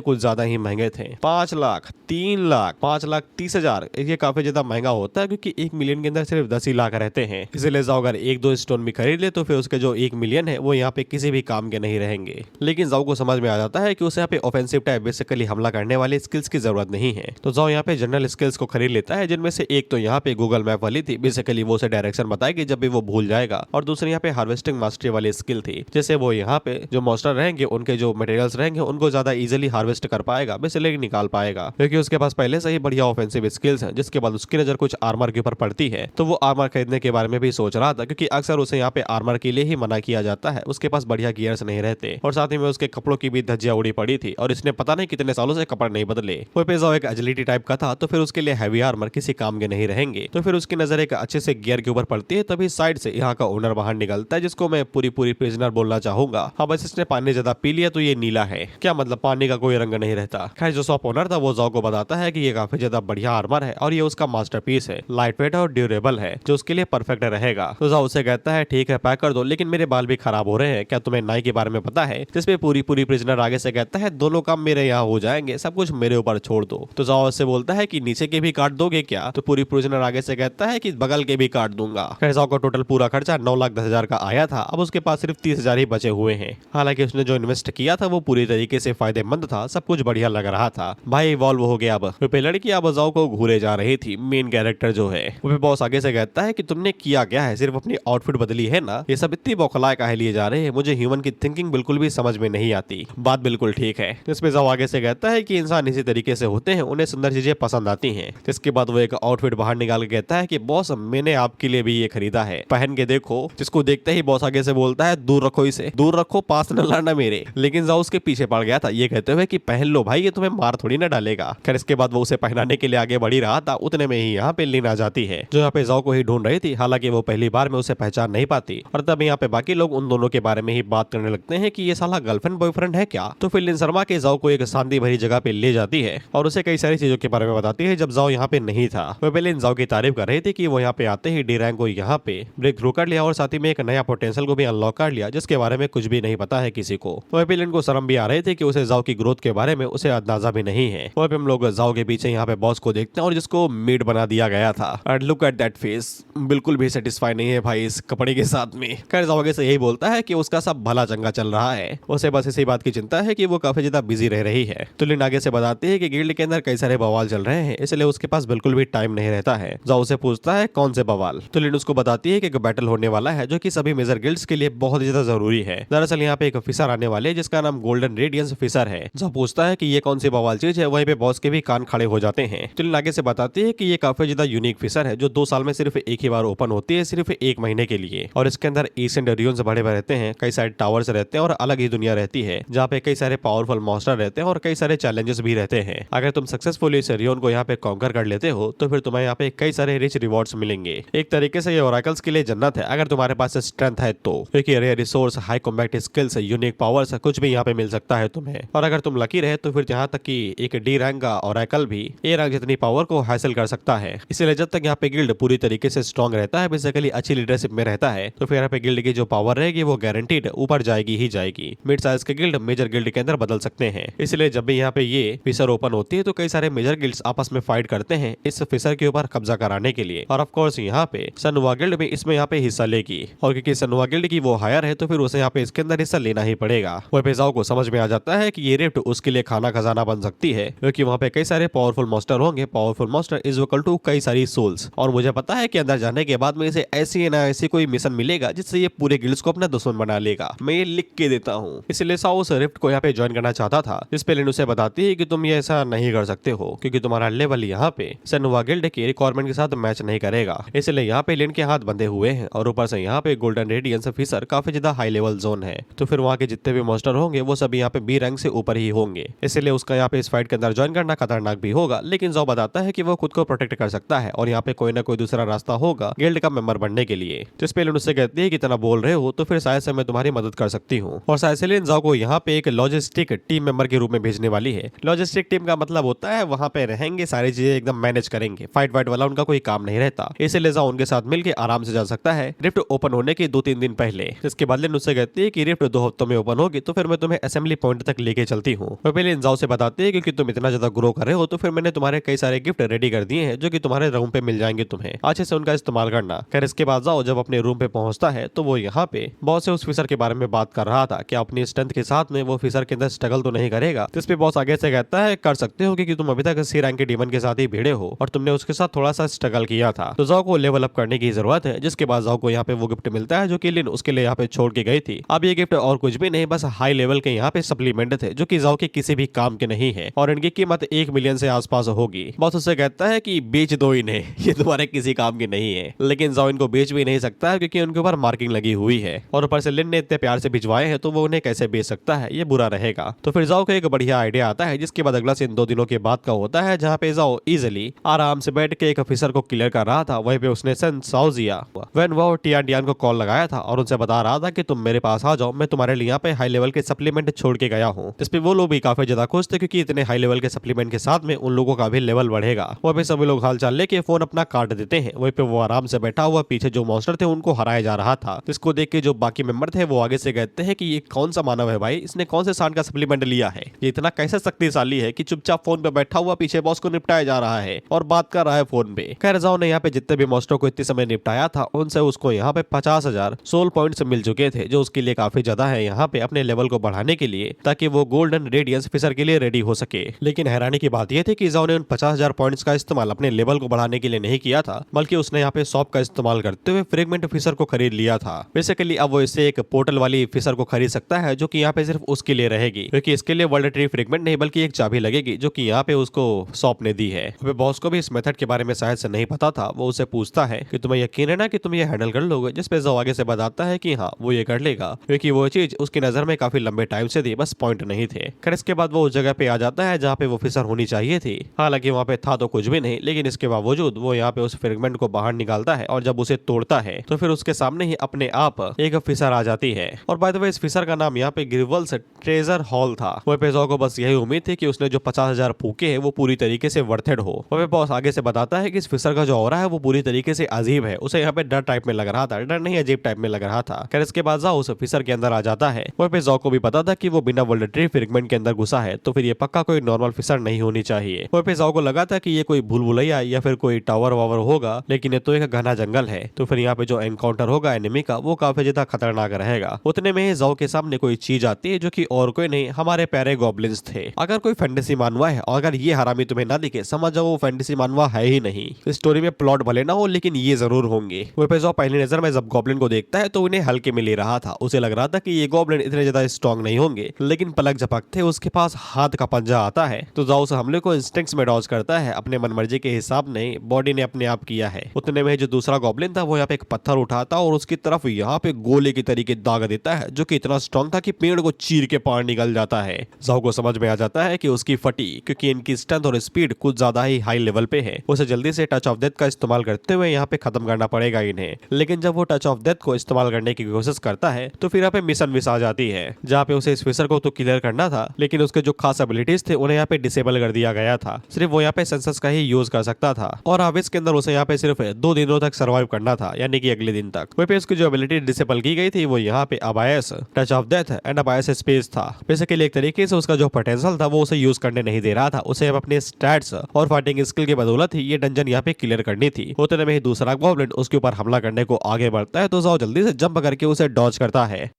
कुछ ज्यादा ही महंगे थे, 5 लाख, 3 लाख, 5,30,000। ये काफी ज्यादा महंगा होता है क्योंकि 1 मिलियन के अंदर सिर्फ 10 ही लाख रहते हैं। इसलिए जाओ अगर 1-2 स्टोन भी खरीद ले तो फिर उसके जो 1 मिलियन है वो यहाँ पे किसी भी काम के नहीं रहेंगे। लेकिन जाओ को समझ में आ जाता है कि उसे यहाँ पे ऑफेंसिव टाइप बेसिकली हमला करने वाले स्किल्स की जरूरत नहीं है। तो जाओ यहाँ पे जनरल स्किल्स को खरीद लेता है, जिनमें से एक तो यहाँ पे गूगल मैप वाली थी, बेसिकली वो उसे डायरेक्शन बताएगी जब भी वो भूल जाएगा, और दूसरी यहाँ पे हार्वेस्टिंग मास्टरी वाली स्किल थी, जैसे वो यहाँ पे जो मॉन्स्टर रहेंगे उनके जो मटेरियल्स रहेंगे उनको ज्यादा इजीली हार्वेस्ट कर पाएगा, बेसिकली निकाल पाएगा, क्योंकि उसके पास पहले से ही बढ़िया ऑफेंसिव स्किल्स हैं। जिसके बाद उसकी नजर कुछ आर्मर के ऊपर पड़ती है, तो वो आर्मर खरीदने के बारे में भी सोच रहा था, क्योंकि अक्सर उसे यहाँ पे आर्मर के लिए ही मना किया जाता है, उसके पास बढ़िया गियर्स नहीं रहते, और साथ ही में उसके कपड़ों की भी धज्जियां उड़ी पड़ी थी और इसने पता नहीं कितने सालों से कपड़े नहीं बदले। वो पेजाओ एक एजिलिटी टाइप का था, तो फिर उसके लिए हैवी आर्मर किसी काम के नहीं रहेंगे। तो फिर उसकी नजर एक अच्छे से गियर के ऊपर पड़ती है, तभी साइड से यहाँ का ओनर बाहर निकलता है, जिसको मैं पूरी प्रिजनर बोलना चाहूंगा। हाँ बस इसने पानी ज्यादा पी लिया तो ये नीला है, क्या मतलब पानी का कोई रंग नहीं रहता। खैर जो शॉप ओनर था वो जाओ को बताता है कि ये काफी ज्यादा बढ़िया आर्मर है और ये उसका मास्टरपीस है, लाइट वेट और ड्यूरेबल है, जो उसके लिए परफेक्ट रहेगा। तो जाओ उसे कहता है ठीक है पैक कर दो, लेकिन मेरे बाल भी खराब हो रहे हैं, क्या तुम्हें नाई के बारे में पता है। जिसपे पूरी प्रिजनर आगे से कहता है दोनों काम मेरे यहाँ हो जाएंगे, सब कुछ मेरे ऊपर छोड़ दो। तो जाओ उससे बोलता है कि नीचे के भी काट दोगे क्या। तो पूरी प्रिजनर आगे से कहता है कि बगल के भी काट दूंगा। खैर जाओ का टोटल पूरा खर्चा 9,10,000 का आया था, अब उसके पास सिर्फ 30,000 ही बचे हुए हैं। हालांकि उसने जो इन्वेस्ट किया था वो पूरी तरीके से फायदेमंद था, सब कुछ बढ़िया लग रहा था। भाई इवॉल्व हो गया। अब लड़की अब जाओ को घूरे जा रही थी, मेन कैरेक्टर जो है वो बॉस आगे से कहता है कि तुमने किया क्या है, सिर्फ अपनी आउटफिट बदली है ना, ये सब इतनी बौखलाए काहे लिए जा रहे हैं, मुझे ह्यूमन की थिंकिंग बिल्कुल भी समझ में नहीं आती। बात बिल्कुल ठीक है। इसमें जाओ आगे से कहता है कि इंसान इसी तरीके से होते हैं, उन्हें सुंदर चीजें पसंद आती हैं। जिसके बाद वो एक आउटफिट बाहर निकाल के कहता है कि बॉस मैंने आपके लिए भी ये खरीदा है, पहन के देखो। जिसको देखते ही बॉस आगे से बोलता है दूर रखो इसे, दूर रखो, पास न लाना मेरे। लेकिन जाओ उसके पीछे पड़ गया था ये कहते हुए कि पहन लो भाई, ये तुम्हें मार थोड़ी ना डालेगा। खैर इसके बाद वो उसे पहनाने के लिए आगे बढ़ ही रहा था, उतने में ही यहाँ पे लिन आ जाती है, जो यहाँ पे जाओ को ही ढूंढ रही थी। हालांकि वो पहली बार में उसे पहचान नहीं पाती, और तब यहाँ पे बाकी लोग उन दोनों के बारे में ही बात करने लगते हैं कि ये साला गर्लफ्रेंड बॉयफ्रेंड है क्या। तो फिर लिन शर्मा के जाओ को एक शांति भरी जगह पे ले जाती है और उसे कई सारी चीजों के बारे में बताती है जब जाओ यहाँ पे नहीं था। वो पहले इन जाओ की तारीफ कर रही थी कि वो यहाँ पे आते ही डी रैंक को यहाँ पे ब्रेक थ्रू कर लिया और साथ ही में एक नया पोटेंशियल को भी अनलॉक कर लिया, जिसके बारे में कुछ भी नहीं पता है किसी को। वहीं पे लिन को शर्म भी आ रही थी कि उसे जाओ की ग्रोथ के बारे में उसे अंदाजा भी नहीं है। वहीं पे हम लोग जाओ के पीछे यहाँ पे बॉस को देखते हैं और जिसको मीट बना दिया गया था। And look at that face, बिल्कुल भी सेटिस्फाई नहीं है भाई इस कपड़े के साथ में। खैर जाओ आगे से यही बोलता है कि उसका सब भला चंगा चल रहा है, उसे बस इसी बात की चिंता है कि वो काफी ज्यादा बिजी रह रही है। तो लिन आगे से बताती है कि गिल्ड के अंदर कई सारे बवाल चल रहे हैं, इसलिए उसके पास बिल्कुल भी टाइम नहीं रहता है। जाओ उसे पूछता है कौन से बवाल। तो लिन उसको बताती है कि एक बैटल होने वाला है जो कि सभी मेजर गिल्ड्स के लिए बहुत ज्यादा जरूरी है। दरअसल यहाँ पे एक ऑफिसर आने वाले है जिसका नाम गोल्डन रेडियंस ऑफिसर है। जो पूछता है कि ये कौन सी बवाल चीज है, वहीं पे बॉस के भी कान खड़े हो जाते हैं। तो लिन आगे से बताती है कि ये काफी ज्यादा यूनिक फीचर है जो 2 साल में सिर्फ एक ही बार ओपन होती है, सिर्फ 1 महीने के लिए, और इसके अंदर एशियन रियोन्स बड़े बड़े रहते हैं, कई सारे टावर्स रहते हैं और अलग ही दुनिया रहती है जहाँ पे कई सारे पावरफुल मॉन्स्टर रहते हैं और कई सारे चैलेंजेस भी रहते हैं। अगर तुम सक्सेसफुली इस रियोन को यहाँ पे कॉन्कर कर लेते हो तो फिर तुम्हें यहाँ पे कई सारे रिच रिवॉर्ड्स मिलेंगे। एक तरीके से ये ओरेकल्स के लिए जन्नत है अगर तुम्हारे पास स्ट्रेंथ है तो, क्योंकि rare resource, high combat skills, unique powers, कुछ भी यहाँ पे मिल सकता है तुम्हें। और अगर तुम लकी रहे तो फिर यहाँ तक कि एक डी रैंक का ओरेकल भी ए रैंक जितनी पावर को हासिल कर सकता है। इसलिए जब तक यहाँ पे गिल्ड पूरी तरीके से स्ट्रॉन्ग रहता है, बेसिकली अच्छी लीडरशिप में रहता है, तो फिर यहाँ पे गिल्ड की जो पावर रहेगी वो गारंटीड ऊपर जाएगी ही जाएगी। मिड साइज के गिल्ड मेजर गिल्ड के अंदर बदल सकते हैं। इसलिए जब भी यहाँ पे ये फिशर ओपन होती है तो कई सारे मेजर गिल्ड्स आपस में फाइट करते हैं इस फिशर के ऊपर कब्जा कराने के लिए। और ऑफ कोर्स यहाँ पे सनुआ गिल्ड भी इसमें यहाँ पे हिस्सा लेगी, और क्योंकि सनुआ गिल्ड की वो हायर है तो फिर उसे यहाँ पे इसके अंदर हिस्सा लेना ही पड़ेगा। वह पेजाओ को समझ में आ जाता है कि ये रिफ्ट उसके लिए खाना खजाना बन सकती है, क्योंकि वहाँ पे कई सारे पावरफुल मॉन्स्टर होंगे। Powerful monster is equal to कई सारी सोल्स, और मुझे पता है कि अंदर जाने के बाद में इसे ऐसी ना ऐसी कोई मिशन मिलेगा जिससे ये पूरे गिल्ड्स को अपना दुश्मन बना लेगा। मैं ये लिख के देता हूँ। इसलिए साओ उस रिफ्ट को यहाँ पे ज्वाइन करना चाहता था, जिस पे लिन उसे बताती है कि तुम ये ऐसा नहीं कर सकते हो क्योंकि तुम्हारा लेवल यहाँ पे सनुआ गिल्ड के रिक्वायरमेंट के साथ मैच नहीं करेगा। इसलिए यहाँ पे लिन के हाथ बंधे हुए हैं, और ऊपर से यहाँ पे गोल्डन रेडियंस ऑफिसर काफी ज्यादा हाई लेवल जोन है, तो फिर वहाँ के जितने भी मॉन्स्टर होंगे वो सभी यहाँ पे बी रैंक से ऊपर ही होंगे। इसलिए उसका यहाँ पे इस फाइट के अंदर ज्वाइन करना खतरनाक भी होगा, लेकिन जो बताता है कि वो खुद को प्रोटेक्ट कर सकता है और यहाँ पे कोई ना कोई दूसरा रास्ता होगा गिल्ड का मेंबर बनने के लिए। जिस पे लिन उससे कहती है कि इतना बोल रहे हो तो फिर शायद से मैं तुम्हारी मदद कर सकती हूँ, और शायद से लिन जाओ को यहाँ पे एक लॉजिस्टिक टीम मेंबर के रूप में भेजने वाली है। लॉजिस्टिक टीम का मतलब होता है वहाँ पे रहेंगे, सारी चीजें एकदम मैनेज करेंगे, फाइट वाइट वाला उनका कोई काम नहीं रहता। इसलिए जाओ उनके साथ मिलकर आराम से जा सकता है रिफ्ट ओपन होने के 2-3 दिन पहले। इसके बदले उससे कहती है कि रिफ्ट 2 हफ्तों में ओपन होगी तो फिर मैं तुम्हें असेंबली पॉइंट तक लेके चलती हूँ। वो पहले जाओ से बताते हैं क्योंकि तुम इतना ज्यादा ग्रो कर रहे हो तो फिर मैंने तुम्हारे कई सारे गिफ्ट रेडी कर दिए हैं जो कि तुम्हारे रूम पे मिल जाएंगे, तुम्हें अच्छे से उनका इस्तेमाल करना। खैर इसके बाद जाओ जब अपने रूम पे पहुंचता है तो वो यहाँ पे बॉस से उस फिशर के बारे में बात कर रहा था कि अपनी स्ट्रेंथ के साथ में वो फिशर के अंदर स्ट्रगल तो नहीं करेगा। तो इस पे बॉस आगे से कहता है कर सकते हो क्योंकि तुम अभी तक सी रैंक के डीमन के साथ ही भिड़े हो और तुमने उसके साथ थोड़ा सा स्ट्रगल किया था, तो जाओ को लेवल अप करने की जरूरत है। जिसके बाद जाओ को यहाँ पे वो गिफ्ट मिलता है जो कि लिन उसके लिए यहाँ पे छोड़ के गई थी। अब ये गिफ्ट और कुछ भी नहीं, बस हाई लेवल के यहाँ पे सप्लीमेंट थे जो कि जाओ के किसी भी काम के नहीं है और इनकी कीमत 1 मिलियन से आसपास होगी। बॉस उससे कहता है कि बेच दो इन्हें, ये तुम्हारे किसी काम के नहीं है। लेकिन जाओ इनको बेच भी नहीं सकता है क्योंकि उनके ऊपर मार्किंग लगी हुई है और ऊपर से लिन ने इतने प्यार से भिजवाए हैं तो वो उन्हें कैसे बेच सकता है, ये बुरा रहेगा। तो फिर जाओ को एक बढ़िया आइडिया आता है जिसके बाद अगला सीन 2 दिनों के बाद का होता है जहाँ पे जाओ इजिली आराम से बैठ के एक ऑफिसर को क्लियर कर रहा था। वहीं पे उसने सन साउजिया वेन वो टियान को कॉल लगाया था और उनसे बता रहा था कि तुम मेरे पास आ जाओ, मैं तुम्हारे लिए यहाँ पे हाई लेवल के सप्लीमेंट छोड़ के गया हूँ। इस पे वो लोग भी काफी ज्यादा खुश थे क्योंकि इतने हाई लेवल के सप्लीमेंट के साथ में उन लोगों का भी लेवल बढ़ेगा। वहीं पे सभी लोग हालचाल लेके फोन अपना काट देते हैं। वहीं पे वो आराम से बैठा हुआ पीछे जो मॉन्स्टर थे उनको हराया जा रहा था। इसको देख के जो बाकी मेंबर थे वो आगे से कहते हैं कि ये कौन सा मानव है भाई, इसने कौन से सांड का सप्लीमेंट लिया है, ये इतना कैसे शक्तिशाली है कि चुपचाप फोन पे बैठा हुआ पीछे बॉस को निपटाया जा रहा है और बात कर रहा है फोन पे। खैर जाओ ने यहाँ पे जितने भी मॉन्स्टर को इतने समय निपटाया था उनसे उसको यहाँ पे 50,000 सोल पॉइंट्स मिल चुके थे जो उसके लिए काफी ज्यादा है यहाँ पे अपने लेवल को बढ़ाने के लिए, ताकि वो गोल्डन रेडियंस फिशर के लिए रेडी हो सके। लेकिन हैरानी की बात यह थी कि जाओ ने उन 50,000 पॉइंट्स का इस्तेमाल अपने लेवल को बढ़ाने के लिए नहीं किया था, बल्कि उसने यहाँ पे शॉप का इस्तेमाल करते हुए फ्रेगमेंट फिशर को खरीद लिया था। बेसिकली अब वो इससे एक पोर्टल वाली फिशर को खरीद सकता है जो कि यहाँ पे सिर्फ उसके लिए रहेगी, क्योंकि इसके लिए वर्ल्ड ट्री फ्रेगमेंट नहीं बल्कि एक चाबी लगेगी जो कि यहाँ पे उसको शॉप ने दी है। बॉस को भी इस मेथड के बारे में शायद से नहीं पता था। वो उसे पूछता है कि तुम्हें यकीन है ना कि तुम ये हैंडल कर लोगे, जिसपे जाओ आगे से बताता है कि हाँ वो ये कर लेगा क्योंकि वो चीज उसकी नजर में काफी लंबे टाइम से थी, बस पॉइंट नहीं थे। खैर इसके बाद वो उस जगह पे आ जाता है जहाँ पे वो फिशर होनी चाहिए थी। हालांकि वहाँ पे था तो कुछ भी नहीं, लेकिन इसके बावजूद वो यहाँ पे उस फ्रेगमेंट को बाहर निकालता है और जब उसे तोड़ता है तो फिर उसके सामने ही अपने आप एक फिशर आ जाती है। और बाय द वे इस फिशर का नाम यहाँ पे ग्रिवल्स ट्रेजर हॉल था। वह पे जाओ को बस यही उम्मीद थी कि उसने जो 50,000 फूके है वो पूरी तरीके से वर्थेड हो। वह बॉस आगे से बताता है कि इस फिशर का जो ऑरा है वो पूरी तरीके से अजीब है, उसे यहाँ पे डर टाइप में लग रहा था, डर नहीं अजीब टाइप में लग रहा था। खैर इसके बाद जाओ उस फिशर के अंदर आ जाता है। वह पे जाओ को भी पता था कि वो बिना वर्ल्ड ट्री फ्रेगमेंट के अंदर घुसा है तो फिर ये पक्का कोई नॉर्मल फिशर नहीं होनी चाहिए। वह पे जाओ को लगा था कि ये कोई भूल भुलैया या फिर कोई टावर वावर होगा, लेकिन ये तो एक घना जंगल है तो फिर यहाँ पे जो एनकाउंटर होगा एनिमी का वो काफी ज्यादा खतरनाक रहेगा। उतने में ही जाओ के सामने कोई चीज आती है जो कि और कोई नहीं हमारे प्यारे गॉब्लिन्स थे। अगर कोई फैंटेसी मानवा है और अगर ये हरामी तुम्हें ना दिखे समझ जाओ वो फैंटेसी मानवा है ही नहीं। इस स्टोरी में प्लॉट भले ना हो लेकिन ये जरूर होंगे। वह पे जाओ पहली नजर में जब गॉब्लिन को देखता है तो उन्हें हल्के में ले रहा था। उसे लग रहा था कि ये गॉब्लिन इतने ज्यादा स्ट्रॉन्ग नहीं होंगे, लेकिन पलक झपकते उसके पास हाथ का पंजा आता है तो जाओ उस हमले को इंस्टिंक्ट्स में डॉज करता है। अपने मनमर्जी के हिसाब नहीं, बॉडी ने अपने आप किया है। उतने में जो दूसरा गॉब्लिन था वो यहाँ पे एक पत्थर उठाता और उसकी तरफ यहाँ पे गोले की तरीके दाग देता है जो कि इतना स्ट्रॉन्ग था कि पेड़ को चीर के पार निकल जाता है। जाओ को समझ में आ जाता है कि उसकी फटी, क्योंकि इनकी स्ट्रेंथ और स्पीड कुछ ज्यादा ही हाई लेवल पे है। उसे जल्दी से टच ऑफ डेथ का इस्तेमाल करते हुए यहाँ पे खत्म करना पड़ेगा इन्हें। लेकिन जब वो टच ऑफ डेथ को इस्तेमाल करने की कोशिश करता है तो फिर यहाँ पे मिशन मिस आ जाती है जहाँ पे उसे इस फिशर को तो क्लियर करना था, लेकिन उसके जो खास एबिलिटीज थे उन्हें यहाँ पे डिसेबल कर दिया गया था। सिर्फ वो यहाँ पे सेंसस का ही यूज कर सकता था और अब इसके अंदर उसे यहाँ पे सिर्फ 2 दिनों तक सर्वाइव करना था, यानी कि अगले दिन तक। वहीं पे उसकी जो एबिलिटी डिसेबल की गई थी वो यहाँ पे abyss, touch of death and abyss space था। बेसिकली एक तरीके से उसका जो पोटेंशियल था वो उसे यूज करने नहीं दे रहा था। उसे अब अपने स्टैट्स और फाइटिंग स्किल की बदौलत ही ये डंजन यहाँ पे क्लियर करनी थी। उतने में ही दूसरा गॉब्लिन उसके ऊपर हमला करने को आगे बढ़ता है तो जाओ जल्दी से जंप करके उसे डॉज करता है।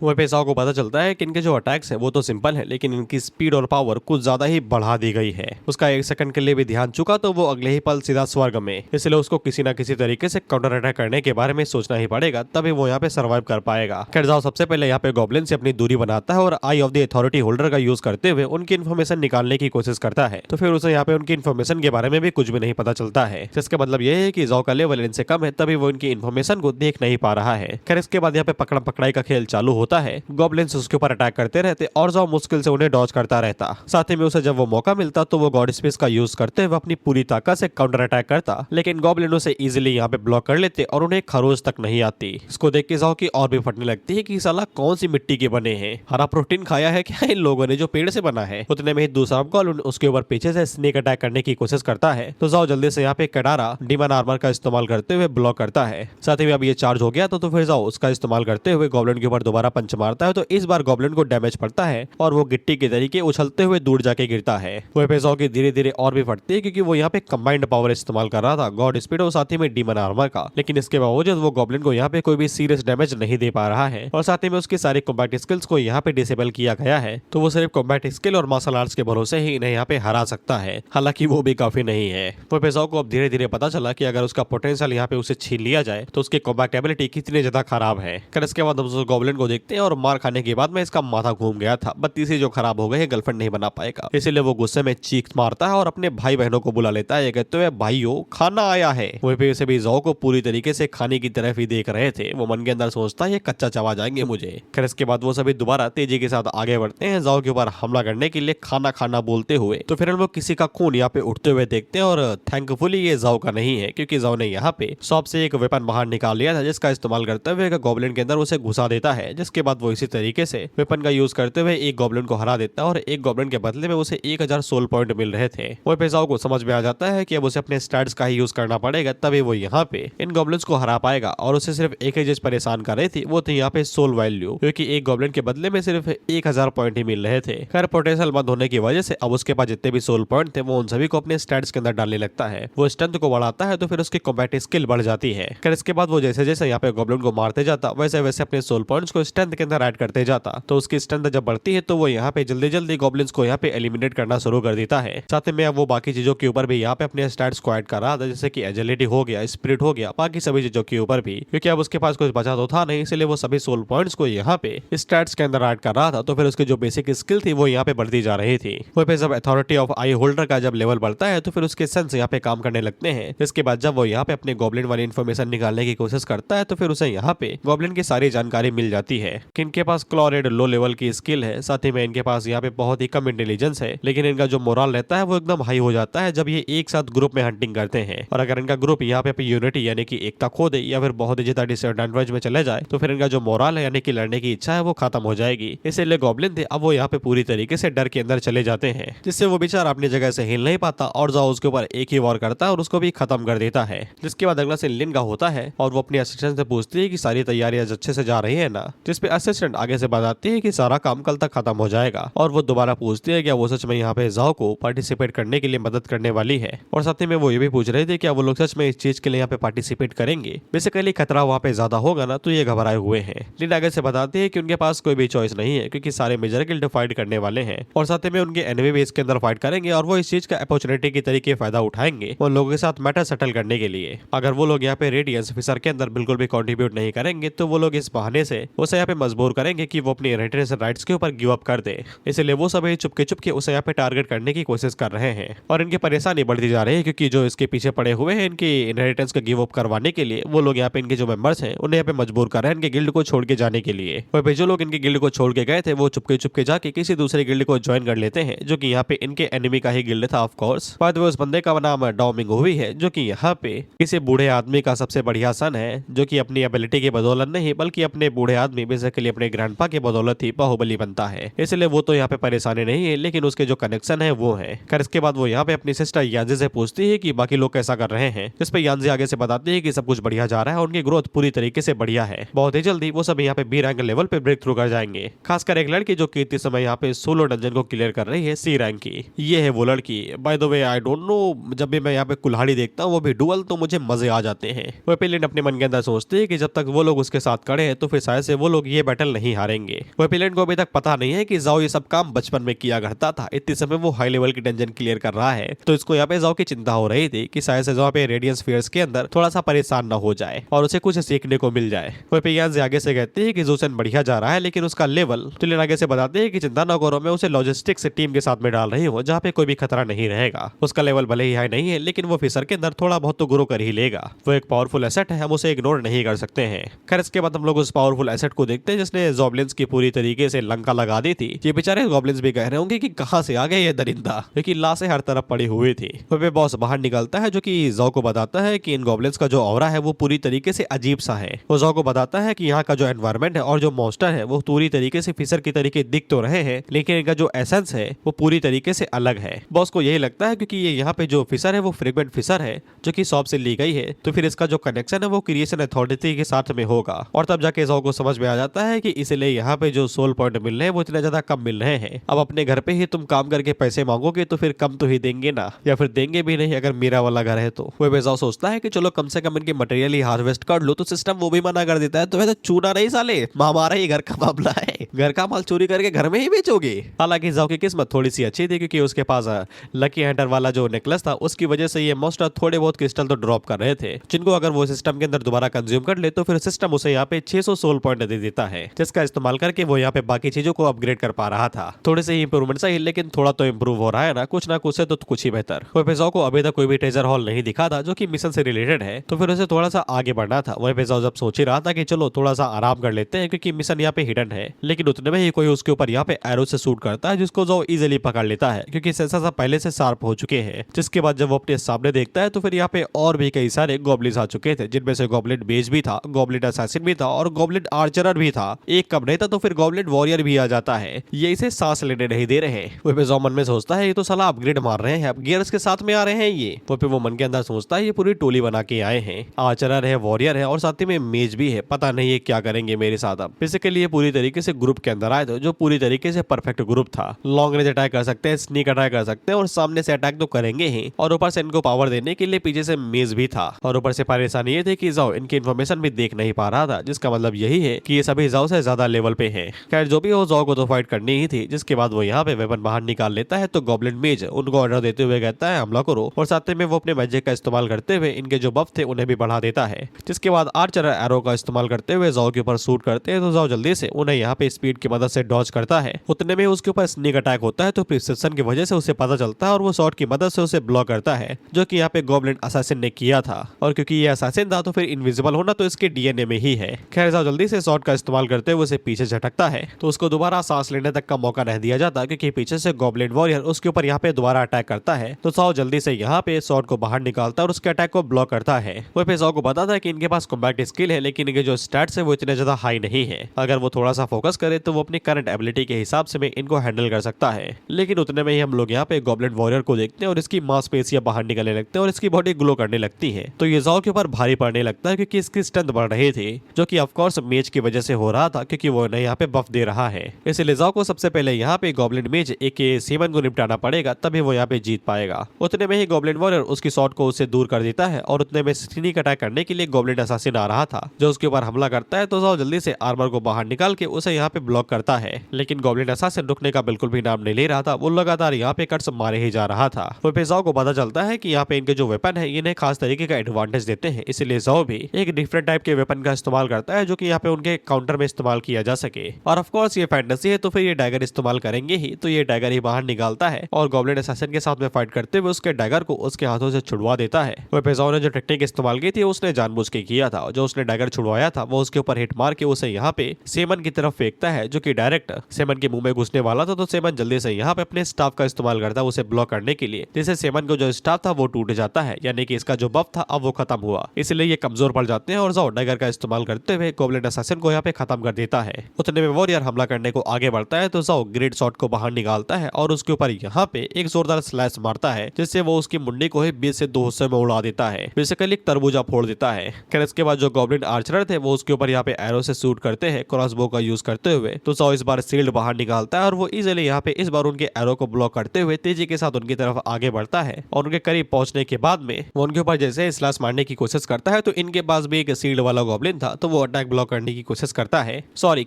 वहीं पे जाओ को पता चलता है कि इनके जो अटैक्स है वो तो सिंपल है, लेकिन इनकी स्पीड और पावर कुछ ज्यादा ही बढ़ा दी गई है। उसका 1 सेकंड के लिए भी ध्यान चुका तो वो अगले ही पल सीधा स्वर्ग में, इसलिए उसको किसी न किसी तरीके से काउंटर अटैक करने के बारे में सोचना ही पड़ेगा, तभी वो यहाँ पे सर्वाइव कर पाएगा। खैर जाओ सबसे पहले यहाँ पे गॉब्लिन से अपनी दूरी बनाता है और आई ऑफ द अथॉरिटी होल्डर का यूज करते हुए उनकी इन्फॉर्मेशन निकालने की कोशिश करता है। तो फिर उसे यहाँ पे उनकी इन्फॉर्मेशन के बारे में भी कुछ भी नहीं पता चलता है, जिसका मतलब ये है कि जाओ का लेवल इनसे कम है, तभी वो इनकी इन्फॉर्मेशन को देख नहीं पा रहा है। खैर इसके बाद यहाँ पे पकड़ा पकड़ाई का खेल चालू होता होता है गॉब्लिन्स उसके ऊपर अटैक करते रहते और जाओ मुश्किल से उन्हें डॉज करता रहता। साथ ही में उसे जब वो मौका मिलता तो वो गॉड स्पेस का यूज करते हुए अपनी पूरी ताकत से काउंटर अटैक करता, लेकिन गॉब्लिन उसे इजीली यहाँ पे ब्लॉक कर लेते और उन्हें खरोच तक नहीं आती। इसको देख के जाओ की और भी फटने लगती है कि साला कौन सी मिट्टी के बने हैं, हरा प्रोटीन खाया है क्या इन लोगों ने जो पेड़ से बना है। उतने में ही दूसरा गॉब्लिन उसके ऊपर पीछे से स्नेक अटैक करने की कोशिश करता है, तो जाओ जल्दी से यहाँ पे कडारा डीमन आर्मर का इस्तेमाल करते हुए ब्लॉक करता है। साथ ही अब ये चार्ज हो गया तो फिर जाओ उसका इस्तेमाल करते हुए गॉब्लिन के ऊपर दोबारा पंच मारता है, तो इस बार गॉब्लिन को डैमेज पड़ता है और वो गिट्टी के तरीके उछलते हुए दूर जाके गिरता है। वो पे जाओ की धीरे धीरे और भी फटती है क्योंकि वो यहाँ पे कंबाइंड पावर इस्तेमाल कर रहा था, गॉड स्पीड और साथ ही में डीमन आर्मर का, लेकिन इसके बावजूद वो गॉब्लिन को यहाँ पे कोई भी सीरियस डैमेज नहीं दे पा रहा है और साथ ही में उसकी सारी कॉम्बैट स्किल्स को यहाँ पे डिसेबल किया गया है, तो वो सिर्फ कॉम्बैट स्किल और मार्शल आर्ट्स के भरोसे ही इन्हें यहाँ पे हरा सकता है, हालांकि वो भी काफी नहीं है। वो पेजाओ को अब धीरे धीरे पता चला कि अगर उसका पोटेंशियल यहाँ पे उसे छीन लिया जाए तो उसकी कॉम्बैट एबिलिटी कितनी ज्यादा खराब है। फिर इसके बाद हम उस गॉब्लिन को देखते हैं और मार खाने के बाद में इसका माथा घूम गया था, बत्ती से जो खराब हो गए गर्लफ्रेंड नहीं बना पाएगा, इसीलिए वो गुस्से में चीख मारता है और अपने भाई बहनों को बुला लेता है, कहते हुए भाइयों खाना आया है। वहीं पे उसे भी जाओ को पूरी तरीके से खाने की तरफ ही देख रहे थे, वो मन के अंदर सोचता है ये कच्चा चबा जाएंगे मुझे। फिर इसके बाद वो सभी दोबारा तेजी के साथ आगे बढ़ते हैं जाओ के ऊपर हमला करने के लिए खाना खाना बोलते हुए, तो फिर हम लोग किसी का खून यहाँ पे उठते हुए देखते हैं और थैंकफुली ये जाओ का नहीं है क्योंकि जाओ ने यहाँ पे शॉप से एक वेपन बाहर निकाल लिया था जिसका इस्तेमाल करते हुए गॉब्लिन के अंदर उसे घुसा देता है, जिसके बाद वो इसी तरीके से वेपन का यूज करते हुए एक गॉब्लिन को हरा देता है और एक गॉब्लिन के बदले में उसे 1000 सोल पॉइंट मिल रहे थे। वो पेजाओ को समझ में आ जाता है कि अब उसे अपने स्टैट्स का ही यूज करना पड़ेगा, तभी वो यहाँ पे इन गॉब्लिन्स को हरा पाएगा और उसे सिर्फ एक ही चीज परेशान कर रही थी, वो थी यहाँ पे सोल वैल्यू, क्योंकि एक गॉब्लिन के बदले में सिर्फ 1000 पॉइंट ही मिल रहे थे। खैर पोटेंशियल बंद होने की वजह से अब उसके पास जितने भी सोल पॉइंट थे वो उन सभी को अपने स्टैट्स के अंदर डालने लगता है। वो स्ट्रेंथ को बढ़ाता है तो फिर उसकी कॉम्बैट स्किल बढ़ जाती है। फिर इसके बाद वो जैसे जैसे यहाँ पे गॉब्लिन को मारते जाता वैसे वैसे अपने सोल पॉइंट्स को स्ट्रेंथ के अंदर ऐड करते जाता, तो उसकी स्ट्रेंथ जब बढ़ती है तो वो यहाँ पे जल्दी जल्दी गॉब्लिन्स को यहाँ पे एलिमिनेट करना शुरू कर देता है। साथ में अब वो बाकी चीजों के ऊपर भी यहाँ पे अपने स्टैट्स को ऐड कर रहा था, जैसे कि एजिलिटी हो गया, स्पिरिट हो गया, बाकी सभी चीजों के ऊपर भी, क्योंकि अब उसके पास कुछ बचा तो था नहीं, इसलिए वो सभी सोल पॉइंट्स को यहाँ पे स्टैट्स के अंदर ऐड कर रहा था, तो फिर उसकी जो बेसिक स्किल थी वो यहाँ पे बढ़ती जा रही थी। वहीं पे जब अथॉरिटी ऑफ आई होल्डर का जब लेवल बढ़ता है तो फिर उसके सेंस यहाँ पे काम करने लगते हैं। इसके बाद जब वो यहाँ पे अपने गॉब्लिन वाली इन्फॉर्मेशन निकालने की कोशिश करता है तो फिर उसे यहाँ पे गॉब्लिन की सारी जानकारी मिल जाती है कि इनके पास क्लोरेड लो लेवल की स्किल है, साथ ही में इनके पास यहाँ पे बहुत ही कम इंटेलिजेंस है, लेकिन इनका जो मोरल रहता है वो एकदम हाई हो जाता है जब ये एक साथ ग्रुप में हंटिंग करते हैं। और अगर इनका ग्रुप यहाँ पे यूनिटी यानी कि एकता खो दे या फिर बहुत ही ज्यादा डिसएडवांटेज में चले जाए तो फिर इनका जो मोरल है यानी कि लड़ने की इच्छा है वो खत्म हो जाएगी। इसीलिए गॉब्लिन थे अब वो यहाँ पे पूरी तरीके से डर के अंदर चले जाते हैं, जिससे वो बेचारा अपनी जगह से हिल नहीं पाता और जाओ उसके ऊपर एक ही वॉर करता है और उसको भी खत्म कर देता है। जिसके बाद अगला सीन लिन का होता है और वो अपने असिस्टेंट से पूछती है कि सारी तैयारियां अच्छे से जा रही है ना, जिसपे असिस्टेंट आगे से बताती है कि सारा काम कल तक खत्म हो जाएगा और वो दोबारा पूछती है क्या वो सच में यहाँ पे जाओ को पार्टिसिपेट करने के लिए मदद करने वाली है, और साथ ही में वो ये भी पूछ रहे थे क्या वो लोग सच में इस चीज के लिए यहाँ पे पार्टिसिपेट करेंगे। बेसिकली खतरा वहाँ पे ज्यादा होगा ना तो ये घबराए हुए हैं। लिन आगे से बताती है कि उनके पास कोई भी चॉइस नहीं है क्योंकि सारे मेजर गिल्ड फाइट करने वाले हैं और साथ में उनके एनिमी बेस के अंदर फाइट करेंगे और वो इस चीज का अपॉर्चुनिटी की तरीके फायदा उठाएंगे उन लोगों के साथ मैटर सेटल करने के लिए। अगर वो लोग यहाँ पे रेडियंस फिशर के अंदर बिल्कुल भी कंट्रीब्यूट नहीं करेंगे तो वो लोग इस बहाने से उसे यहाँ पे मजबूर करेंगे कि वो अपनी इनहेरिटेंस राइट्स के ऊपर गिव अप कर दे, इसलिए वो सभी चुपके चुपके उसे यहाँ पे टारगेट करने की कोशिश कर रहे हैं और इनकी परेशानी बढ़ती जा रही है क्योंकि जो इसके पीछे पड़े हुए हैं इनकी इनहेरिटेंस को गिव अप करवाने के लिए वो लोग यहाँ पे इनके जो मेंबर्स हैं उन्हें यहाँ पे मजबूर कर रहे हैं इनके गिल्ड को छोड़ के जाने के लिए। वही जो लोग इनके गिल्ड को छोड़ के गए थे वो चुपके चुपके जाके किसी दूसरे गिल्ड को ज्वाइन कर लेते हैं जो कि यहाँ पे इनके एनिमी का ही गिल्ड था ऑफ कोर्स। बाद में उस बंदे का नाम डॉमिंग हुई है जो कि यहाँ पे किसी बूढ़े आदमी का सबसे बढ़िया सन है जो कि अपनी एबिलिटी की बदौलत नहीं बल्कि अपने बूढ़े आदमी बेसिकली अपने ग्रैंडपा की बदौलत ही बाहुबली बनता है, इसलिए वो तो यहाँ पे परेशानी नहीं है लेकिन उसके जो कनेक्शन है वो है। खैर इसके बाद वो यहाँ पे अपनी सिस्टर यानजी से पूछती है कि बाकी लोग कैसा कर रहे हैं, जिस पे यानजी आगे से बताती है कि सब कुछ बढ़िया जा रहा है, उनकी ग्रोथ पूरी तरीके से बढ़िया है, बहुत ही जल्दी वो सब यहाँ पे बी रैंक लेवल पे ब्रेक थ्रू कर जाएंगे। खासकर एक लड़की जो कि समय यहाँ पे सोलो डंजन को क्लियर कर रही है सी रैंक की, ये है वो लड़की। By the way I don't know, जब भी मैं यहाँ पे कुल्हाड़ी देखता हूँ वो भी डुअल तो मुझे मजे आ जाते हैं। वह पिलिन अपने मन के अंदर सोचती है कि जब तक वो लोग उसके साथ खड़े हैं तो फिर शायद से वो लोग ये बैटल नहीं हारेंगे। वह पिलिन को अभी तक पता नहीं है कि जाओ ये सब काम बचपन में किया करता था, इतने समय वो हाई लेवल की डंजन क्लियर कर रहा है, तो इसको यहाँ पे जाओ की चिंता हो रही थी कि शायद से जाओ पे रेडियंस फेयर्स के अंदर थोड़ा सा परेशान न हो जाए और उसे कुछ सीखने को मिल जाए। वह पियान से आगे से कहती है कि जोसन बढ़िया जा रहा है लेकिन उसका लेवल, पिलिन आगे से बताते हैं कि चिंता न करो, मैं उसे लॉजिस्टिक्स टीम के साथ में डाल रही हूँ जहाँ पे कोई भी खतरा नहीं रहेगा। उसका लेवल भले ही हाई नहीं है लेकिन वो फिशर के अंदर थोड़ा बहुत तो ग्रो कर ही लेगा, वो एक पावरफुल एसेट है, हम उसे इग्नोर नहीं कर सकते हैं। खैर इसके बाद हम लोग उस पावरफुल एसेट को देखते हैं जिसने गॉब्लिन्स की पूरी तरीके से लंका लगा दी थी। ये बेचारे गॉब्लिन्स भी कह रहे होंगे कि कहां से आ गए ये दरिंदा, क्योंकि लाशें हर तरफ पड़ी हुई थी। वह बॉस बाहर निकलता है जो कि जॉ को बताता है कि इन गॉब्लिन्स का जो ऑरा है वो पूरी तरीके से अजीब सा है। वो जॉ को बताता है कि यहाँ का जो एनवायरमेंट है और जो मॉन्स्टर है वो पूरी तरीके से फिशर की तरीके दिख तो रहे हैं, लेकिन इनका जो एसेंस है वो पूरी तरीके से अलग है। बॉस को यही लगता है क्योंकि ये यहाँ पे जो फिशर है वो फ्रेगमेंट फिशर है जो कि शॉप से ली गई है, तो फिर इसका जो कनेक्शन है वो क्रिएशन अथॉरिटी के साथ में होगा। और तब जाके जॉ को समझ में आ जाता है कि इसलिए यहाँ पे जो सोल पॉइंट मिल रहे हैं वो इतने ज्यादा कम मिल रहे हैं। अब अपने घर पे ही तुम काम करके पैसे मांगोगे तो फिर कम तो ही देंगे ना, या फिर देंगे भी नहीं अगर मेरा वाला घर है तो। वह जॉ सोचता है कि चलो कम से कम इनके मटेरियल ही हार्वेस्ट कर लो, तो सिस्टम वो भी मना कर देता है। तो चूना नहीं साले, हमारा ही घर का मामला है, घर का माल चोरी करके घर में ही बेचोगे। हालांकि जॉ की किस्मत थोड़ी सी अच्छी थी क्योंकि उसके पास लकी हंटर वाला जो नेकलेस था उसकी वजह से ये मॉन्स्टर थोड़े बहुत क्रिस्टल तो ड्रॉप कर रहे थे, जिनको अगर वो सिस्टम के अंदर दोबारा कंज्यूम कर ले तो फिर सिस्टम उसे यहाँ पे 600 सोल पॉइंट दे देता है, जिसका इस्तेमाल करके वो यहाँ पे बाकी चीजों को अपग्रेड कर पा रहा था। थोड़े से इंप्रूवमेंट सही, लेकिन थोड़ा तो इंप्रूव हो रहा है ना, कुछ ना कुछ से तो कुछ ही बेहतर। वह जॉ को अभी तक कोई भी ट्रेजर हॉल नहीं दिखा था जो कि मिशन से रिलेटेड है, तो फिर उसे थोड़ा सा आगे बढ़ना था। वह जॉ जब सोच ही रहा था कि चलो थोड़ा सा आराम कर लेते हैं क्योंकि मिशन यहाँ पे हिडन है, लेकिन उतने में ही कोई उसके ऊपर यहाँ पे एरो से शूट करता है जिसको जॉ इजीली पकड़ लेता है क्योंकि सेंसर सब पहले से शार्प हो चुके हैं। जिसके बाद जब वो अपने सामने देखता है तो फिर यहाँ पे और भी कई सारे गॉब्लिन्स आ चुके थे, जिनमें से गॉब्लिन बेज भी था, गॉब्लिन असैसिन भी था और गॉब्लिन आर्चरर भी था। एक कम नहीं था तो फिर गॉब्लिन वॉरियर भी आ जाता है। ये इसे सांस लेने नहीं दे रहे। वो जॉ मन में सोचता है ये तो साला अपग्रेड मार रहे हैं, अब गियर्स के साथ में आ रहे हैं ये। वो मन के अंदर सोचता है ये पूरी टोली बना के आए हैं, आर्चरर है, वॉरियर है और साथ ही में मेज भी है, पता नहीं ये क्या करेंगे मेरे साथ। अब बेसिकली ये पूरी तरीके से ग्रुप के अंदर आए थे जो पूरी तरीके से परफेक्ट ग्रुप था। लॉन्ग रेंज अटैक कर सकते हैं, स्नीक अटैक कर सकते हैं और सामने से अटैक तो करेंगे ही, और ऊपर से इनको पावर देने के लिए पीछे से मेज भी था। और ऊपर से परेशानी ये थी कि जाओ इनकी इन्फॉर्मेशन भी देख नहीं पा रहा था, जिसका मतलब यही है कि ये सभी जाओ से ज्यादा लेवल पे हैं। खैर जो भी हो, जाओ को तो फाइट करनी ही थी। जिसके बाद वो यहाँ पे वेपन बाहर निकाल लेता है तो गॉब्लिन मेज उनको ऑर्डर देते हुए कहता है हमला करो, और साथ में वो अपने मैजिक का इस्तेमाल करते हुए इनके जो बफ थे उन्हें भी बढ़ा देता है। जिसके बाद आर्चर एरो का इस्तेमाल करते हुए जाओ के ऊपर शूट करते हैं तो जाओ जल्दी से उन्हें यहाँ पे स्पीड की मदद से डॉज करता है। उतने में उसके ऊपर स्नीक अटैक होता है तो प्रिसिशन की वजह से उसे पता चलता है और वो शॉट की मदद से उसे ब्लॉक करता है, जो कि यहाँ पे गॉब्लिन असैसिन ने किया था। और क्योंकि ये असैसिन था तो फिर इनविजिबल होना तो इसके डीएनए में ही है। खैर जाओ जल्दी से शॉट का इस्तेमाल करते हुए उसे पीछे झटकता है तो उसको दोबारा सांस लेने तक का मौका नहीं दिया जाता क्योंकि पीछे से गॉब्लिन वॉरियर उसके ऊपर यहाँ पे दोबारा अटैक करता है। तो जाओ जल्दी से यहाँ पे शॉट को बाहर निकालता है और उसके अटैक को ब्लॉक करता है। वो पे जाओ को बताता है कि इनके पास कॉम्बैट स्किल है, लेकिन इनके जो स्टैट्स है वो इतने ज्यादा हाई नहीं है। अगर वो थोड़ा सा फोकस करे तो वो अपनी करंट एबिलिटी के हिसाब से इनको हैंडल कर सकता है। लेकिन उतने में ही हम लोग यहाँ पे गॉब्लिन वॉरियर को देखते हैं और इसकी मांसपेशियां बाहर निकलने लगते हैं और इसकी बॉडी ग्लो करने लगती है। तो ये जाओ के ऊपर भारी पड़ने लगता है क्योंकि इसकी स्ट्रेंथ बढ़ रही थी, जो कि ऑफ कोर्स मेज की वजह से हो रहा था क्योंकि वो इन्हें यहाँ पे बफ दे रहा है। इसलिए जाओ को सबसे पहले यहाँ पे गॉब्लिन मेज एक सीमन को निपटाना पड़ेगा, तभी वो यहाँ पे जीत पाएगा। उतने में ही गॉब्लिन वॉरियर उसकी शॉट को उससे दूर कर देता है और उतने में स्नीक अटैक करने के लिए गॉब्लिन असैसिन आ रहा था जो उसके ऊपर हमला करता है। तो जाओ जल्दी से आर्मर को बाहर निकाल के उसे यहाँ पे ब्लॉक करता है, लेकिन गॉब्लिन असैसिन रुकने का बिल्कुल भी नाम नहीं ले रहा था। वो लगातार यहाँ पे कट्स मारे ही जा रहा था। वो जाओ को पता चलता है कि यहाँ पे इनके जो वेपन है इन्हें खास तरीके का एडवांटेज देते हैं, इसलिए जाओ भी एक डिफरेंट टाइप के वेपन का इस्तेमाल करता है जो कि यहाँ पे उनके काउंटर में इस्तेमाल किया जा सके। और ऑफ कोर्स ये फैंटेसी है तो फिर ये डैगर इस्तेमाल करेंगे ही, तो ये डैगर ही बाहर निकालता है और गॉब्लिन असैसिन के साथ में फाइट करते हुए उसके डैगर को उसके हाथों से छुड़वा देता है। वो जाओ ने जो टेक्निक इस्तेमाल की थी उसने जानबूझ के किया था। जो उसने डैगर छुड़वाया था वो उसके ऊपर हिट मार के उसे यहाँ पे सेमन की तरफ फेंकता है, जो कि डायरेक्ट सेमन के मुंह में घुसने वाला था। तो सेमन जल्दी से यहाँ पे अपने स्टाफ का इस्तेमाल करता है उसे ब्लॉक करने के लिए, जिससे सेमन को जो स्टाफ था वो टूट जाता है, यानी कि इसका जो बफ था अब वो खत्म हुआ, इसलिए ये कमजोर पड़ जाते हैं और जाओ डैगर का इस्तेमाल करते हुए गॉब्लिन असैसिन को यहाँ पे खत्म कर देता है। उतने में वॉरियर हमला करने को आगे बढ़ता है तो जाओ ग्रेट शॉट को बाहर निकालता है और उसके ऊपर यहाँ पे एक जोरदार स्लैश मारता है, जिससे वो उसकी मुंडी को ही 20 से 2 हिस्सों में उड़ा देता है, बेसिकली एक तरबूजा फोड़ देता है। खैर इसके बाद जो गॉब्लिन आर्चर थे वो उसके ऊपर यहाँ पे एरो से शूट करते हैं क्रॉसबो का यूज करते हुए। तो जाओ इस बार शील्ड बाहर निकालता है और वो इजीली यहाँ पे इस बार उनके एरो को ब्लॉक करते हुए तेजी के साथ उनकी तरफ आगे बढ़ता है और उनके करीब पहुंचने के बाद में वो उनके ऊपर जैसे स्लैश मारने की कोशिश करता है तो इनके पास भी एक शील्ड वाला गॉब्लिन था, तो वो अटैक ब्लॉक करने की कोशिश करता है,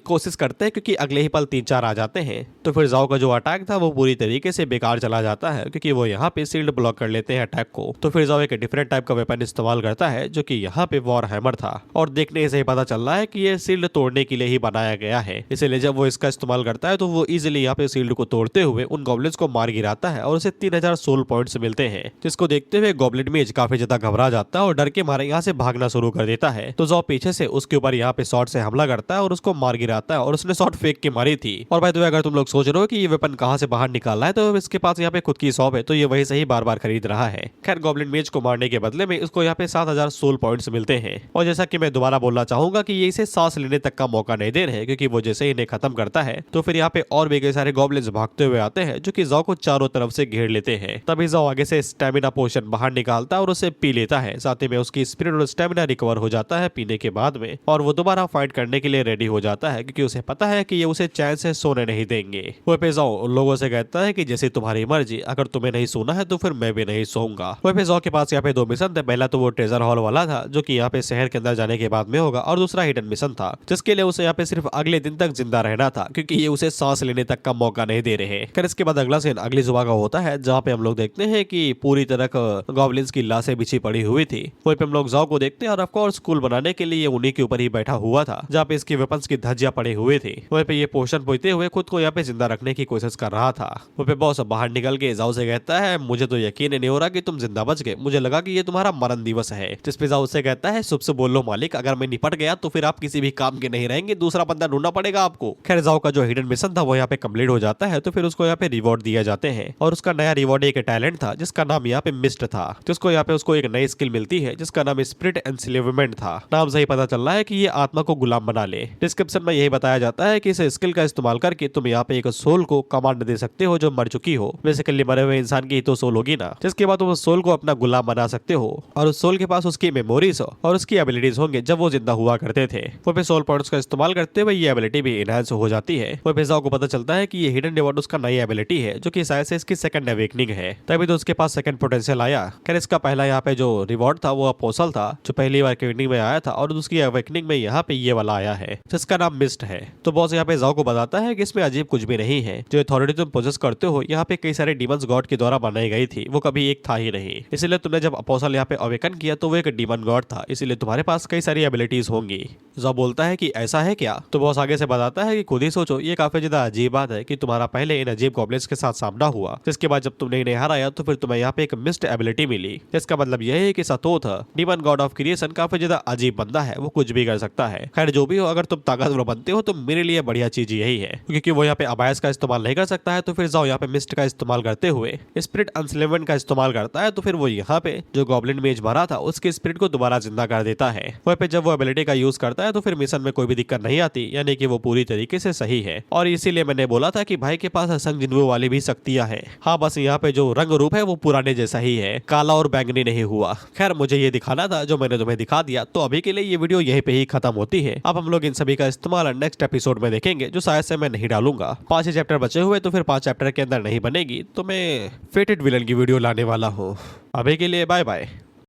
कोशिश करते हैं क्योंकि अगले ही पल 3-4 आ जाते हैं। तो फिर जाओ का जो अटैक था वो पूरी तरीके से बेकार चला जाता है क्योंकि वो यहाँ पे शील्ड ब्लॉक कर लेते हैं अटैक को। तो फिर जाओ एक डिफरेंट टाइप का वेपन इस्तेमाल करता है जो कि यहाँ पे वॉर हैमर था, और देखने से ही पता चल रहा है कि ये शील्ड तोड़ने के लिए ही बनाया गया है। इसलिए जब वो इसका इस्तेमाल करता है तो वो इजीली यहाँ पे शील्ड को तोड़ते हुए उन गॉब्लिन्स को मार गिराता है और उसे 3000 सोल पॉइंट्स मिलते हैं, जिसको देखते हुए गॉब्लिन मेज काफी ज्यादा घबरा जाता है और डर के मारे यहाँ से भागना शुरू कर देता है। तो जाओ पीछे से उसके ऊपर यहाँ पे शॉट से हमला करता है और उसको मार गिराता है और उसने शॉट फेंक के मारी थी। और भाई तो अगर तुम लोग सोच रहे हो कि ये वेपन कहाँ से बाहर निकाला है, तो इसके पास यहाँ पे खुद की शॉप है, तो ये वही से ही बार बार खरीद रहा है। खैर गॉब्लिन मेज को मारने के बदले में उसको यहाँ पे 7000 सोल पॉइंट्स मिलते हैं। और जैसा कि मैं दोबारा बोलना चाहूंगा कि ये इसे सांस लेने तक का मौका नहीं दे रहे, क्योंकि वो जैसे ही इन्हें खत्म करता है तो फिर यहाँ पे और भी कई सारे गॉब्लिन्स भागते हुए आते हैं, जो कि जाओ को चारों तरफ से घेर लेते हैं। तभी जाओ आगे से स्टेमिना पोशन बाहर निकालता है और उसे पी लेता है। साथ ही में उसकी स्पिरिट और स्टेमिना रिकवर हो जाता है पीने के बाद में, और वो दोबारा फाइट करने के लिए रेडी हो जाता है, क्योंकि उसे पता है कि ये उसे चैन से सोने नहीं देंगे। वो पे जाओ उन लोगों से कहता है कि जैसे तुम्हारी मर्जी, अगर तुम्हें नहीं सोना है तो फिर मैं भी नहीं सोऊंगा। वो पे जाओ के पास यहाँ पे दो मिशन थे। पहला तो वो ट्रेजर हॉल वाला था, जो कि यहाँ पे शहर के अंदर जाने के बाद में होगा, और दूसरा हिडन मिशन था, जिसके लिए उसे यहाँ पे सिर्फ अगले दिन तक जिंदा रहना था, क्योंकि ये उसे सांस लेने तक का मौका नहीं दे रहे। फिर इसके बाद अगला सीन अगली सुबह का होता है, जहाँ पे हम लोग देखते हैं कि पूरी तरह गॉब्लिन्स की लाशें बिछी पड़ी हुई थी। वहीं पे हम लोग जाओ को देखते हैं, और ऑफकोर्स स्कूल बनाने के लिए उन्हीं के ऊपर ही बैठा हुआ था, जहाँ पे इसकी वेपन्स की धज्जियां पड़ी हुई थी। वहीं पे ये पोशन पीते हुए खुद को यहाँ पे जिंदा रखने की कोशिश कर रहा था। वहीं पे बॉस बाहर निकल के जाओ से कहता है, मुझे तो यकीन नहीं हो रहा कि तुम जिंदा बच गए, मुझे लगा कि ये तुम्हारा मरण दिवस है। जिस पे जाओ से कहता है, शुभ से बोलो मालिक, अगर मैं निपट गया तो फिर आप किसी भी काम के नहीं रहेंगे, दूसरा बंदा ढूंढना पड़ेगा आपको। खैर जाओ का जो हिडन मिशन था वो यहाँ पे कंप्लीट हो जाता है, तो फिर उसको यहाँ पे रिवॉर्ड दिया जाते हैं, और उसका नया रिवॉर्ड एक टैलेंट था जिसका नाम यहाँ पे मिस्ट था। जिसको यहाँ पे उसको एक नई स्किल मिलती है जिसका नाम स्पिरिट एनस्लेवमेंट था। नाम से ही पता चल रहा है कि ये आत्मा को गुलाम बना ले। डिस्क्रिप्शन में यही बताया जाता है कि इस स्किल का इस्तेमाल करके तुम यहाँ पे एक सोल को कमांड दे सकते हो जो मर चुकी हो। बेसिकली मरे हुए इंसान की ही तो सोल होगी ना, जिसके बाद तुम उस सोल को अपना गुलाम बना सकते हो, और उस सोल के पास उसकी मेमोरीज और उसकी एबिलिटीज होंगे जब वो जिंदा हुआ करते थे। वो पे सोल पॉइंट्स का इस्तेमाल करते हुए ये एबिलिटी भी एनहांस हो जाती है। वो पेजाओ को पता चलता है कि ये हिडन रिवॉर्ड उसका नई एबिलिटी है, जो कि शायद से इसकी सेकंड अवेकनिंग है, तभी तो उसके पास सेकंड पोटेंशियल आया। खैर इसका पहला यहाँ पे जो रिवॉर्ड था वो अपोसल था, जो पहली बार अवेकनिंग में आया था, और उसकी अवेकनिंग में यहाँ पे ये वाला आया है जिसका नाम मिस्ट है। तो बॉस यहाँ पे जाओ को बताता है कि इसमें अजीब कुछ भी नहीं है। जो अथॉरिटी तुम पोजेस करते हो यहाँ पे कई सारे डीमंस गॉड के द्वारा बनाई गई थी, वो कभी एक था ही नहीं। इसलिए तुमने जब अपोसल यहाँ पे अवेकन किया तो वो एक डीमन गॉड था, इसलिए तुम्हारे पास कई सारी एबिलिटीज होंगी। जाओ बोलता है कि ऐसा है क्या? तो बॉस आगे से बताता है कि खुद ही सोचो, ये काफी ज्यादा अजीब बात है कि तुम्हारा पहले इन अजीब गॉब्लिन्स के साथ सामना हुआ, जिसके बाद जब तुमने इन्हें हराया तो फिर तुम्हें यहाँ पे एक मिस्ट एबिलिटी मिली। इसका मतलब यह है कि सतोथ डीमन गॉड ऑफ क्रिएशन काफी ज्यादा अजीब बंदा है, वो कुछ भी कर सकता है। खैर जो भी हो, अगर तुम ताकतवर बनते हो तो मेरे लिए बढ़िया चीज यही है, क्योंकि वो यहाँ पे अबायस का इस्तेमाल नहीं कर सकता है, तो फिर जाओ यहाँ पे मिस्ट का इस्तेमाल करते हुए स्पिरिट एनस्लेवमेंट का इस्तेमाल करता है, तो फिर वो यहाँ पे जो गॉब्लिन मेज मारा था उसके स्पिरिट को दोबारा जिंदा कर देता है। वहीं पे जब वो एबिलिटी का यूज करता है तो फिर मिशन में कोई भी दिक्कत नहीं आती, यानी कि वो पूरी तरीके से सही है। और इसीलिए मैंने बोला था कि भाई के पास संग जिन्वो वाली भी शक्तियां हैं। हाँ बस यहाँ पे जो रंग रूप है वो पुराने जैसा ही है, काला और बैंगनी नहीं हुआ। खैर मुझे ये दिखाना था जो मैंने तुम्हें दिखा दिया, तो अभी के लिए ये वीडियो यहीं पे ही खत्म होती है। अब हम लोग इन सभी का इस्तेमाल नेक्स्ट एपिसोड में देखेंगे, जो शायद से मैं नहीं डालूंगा। 5 ही चैप्टर बचे हुए, तो फिर 5 चैप्टर के अंदर नहीं बनेगी, तो मैं फेटेड विलन की वीडियो लाने वाला हूँ। अभी के लिए बाय बाय।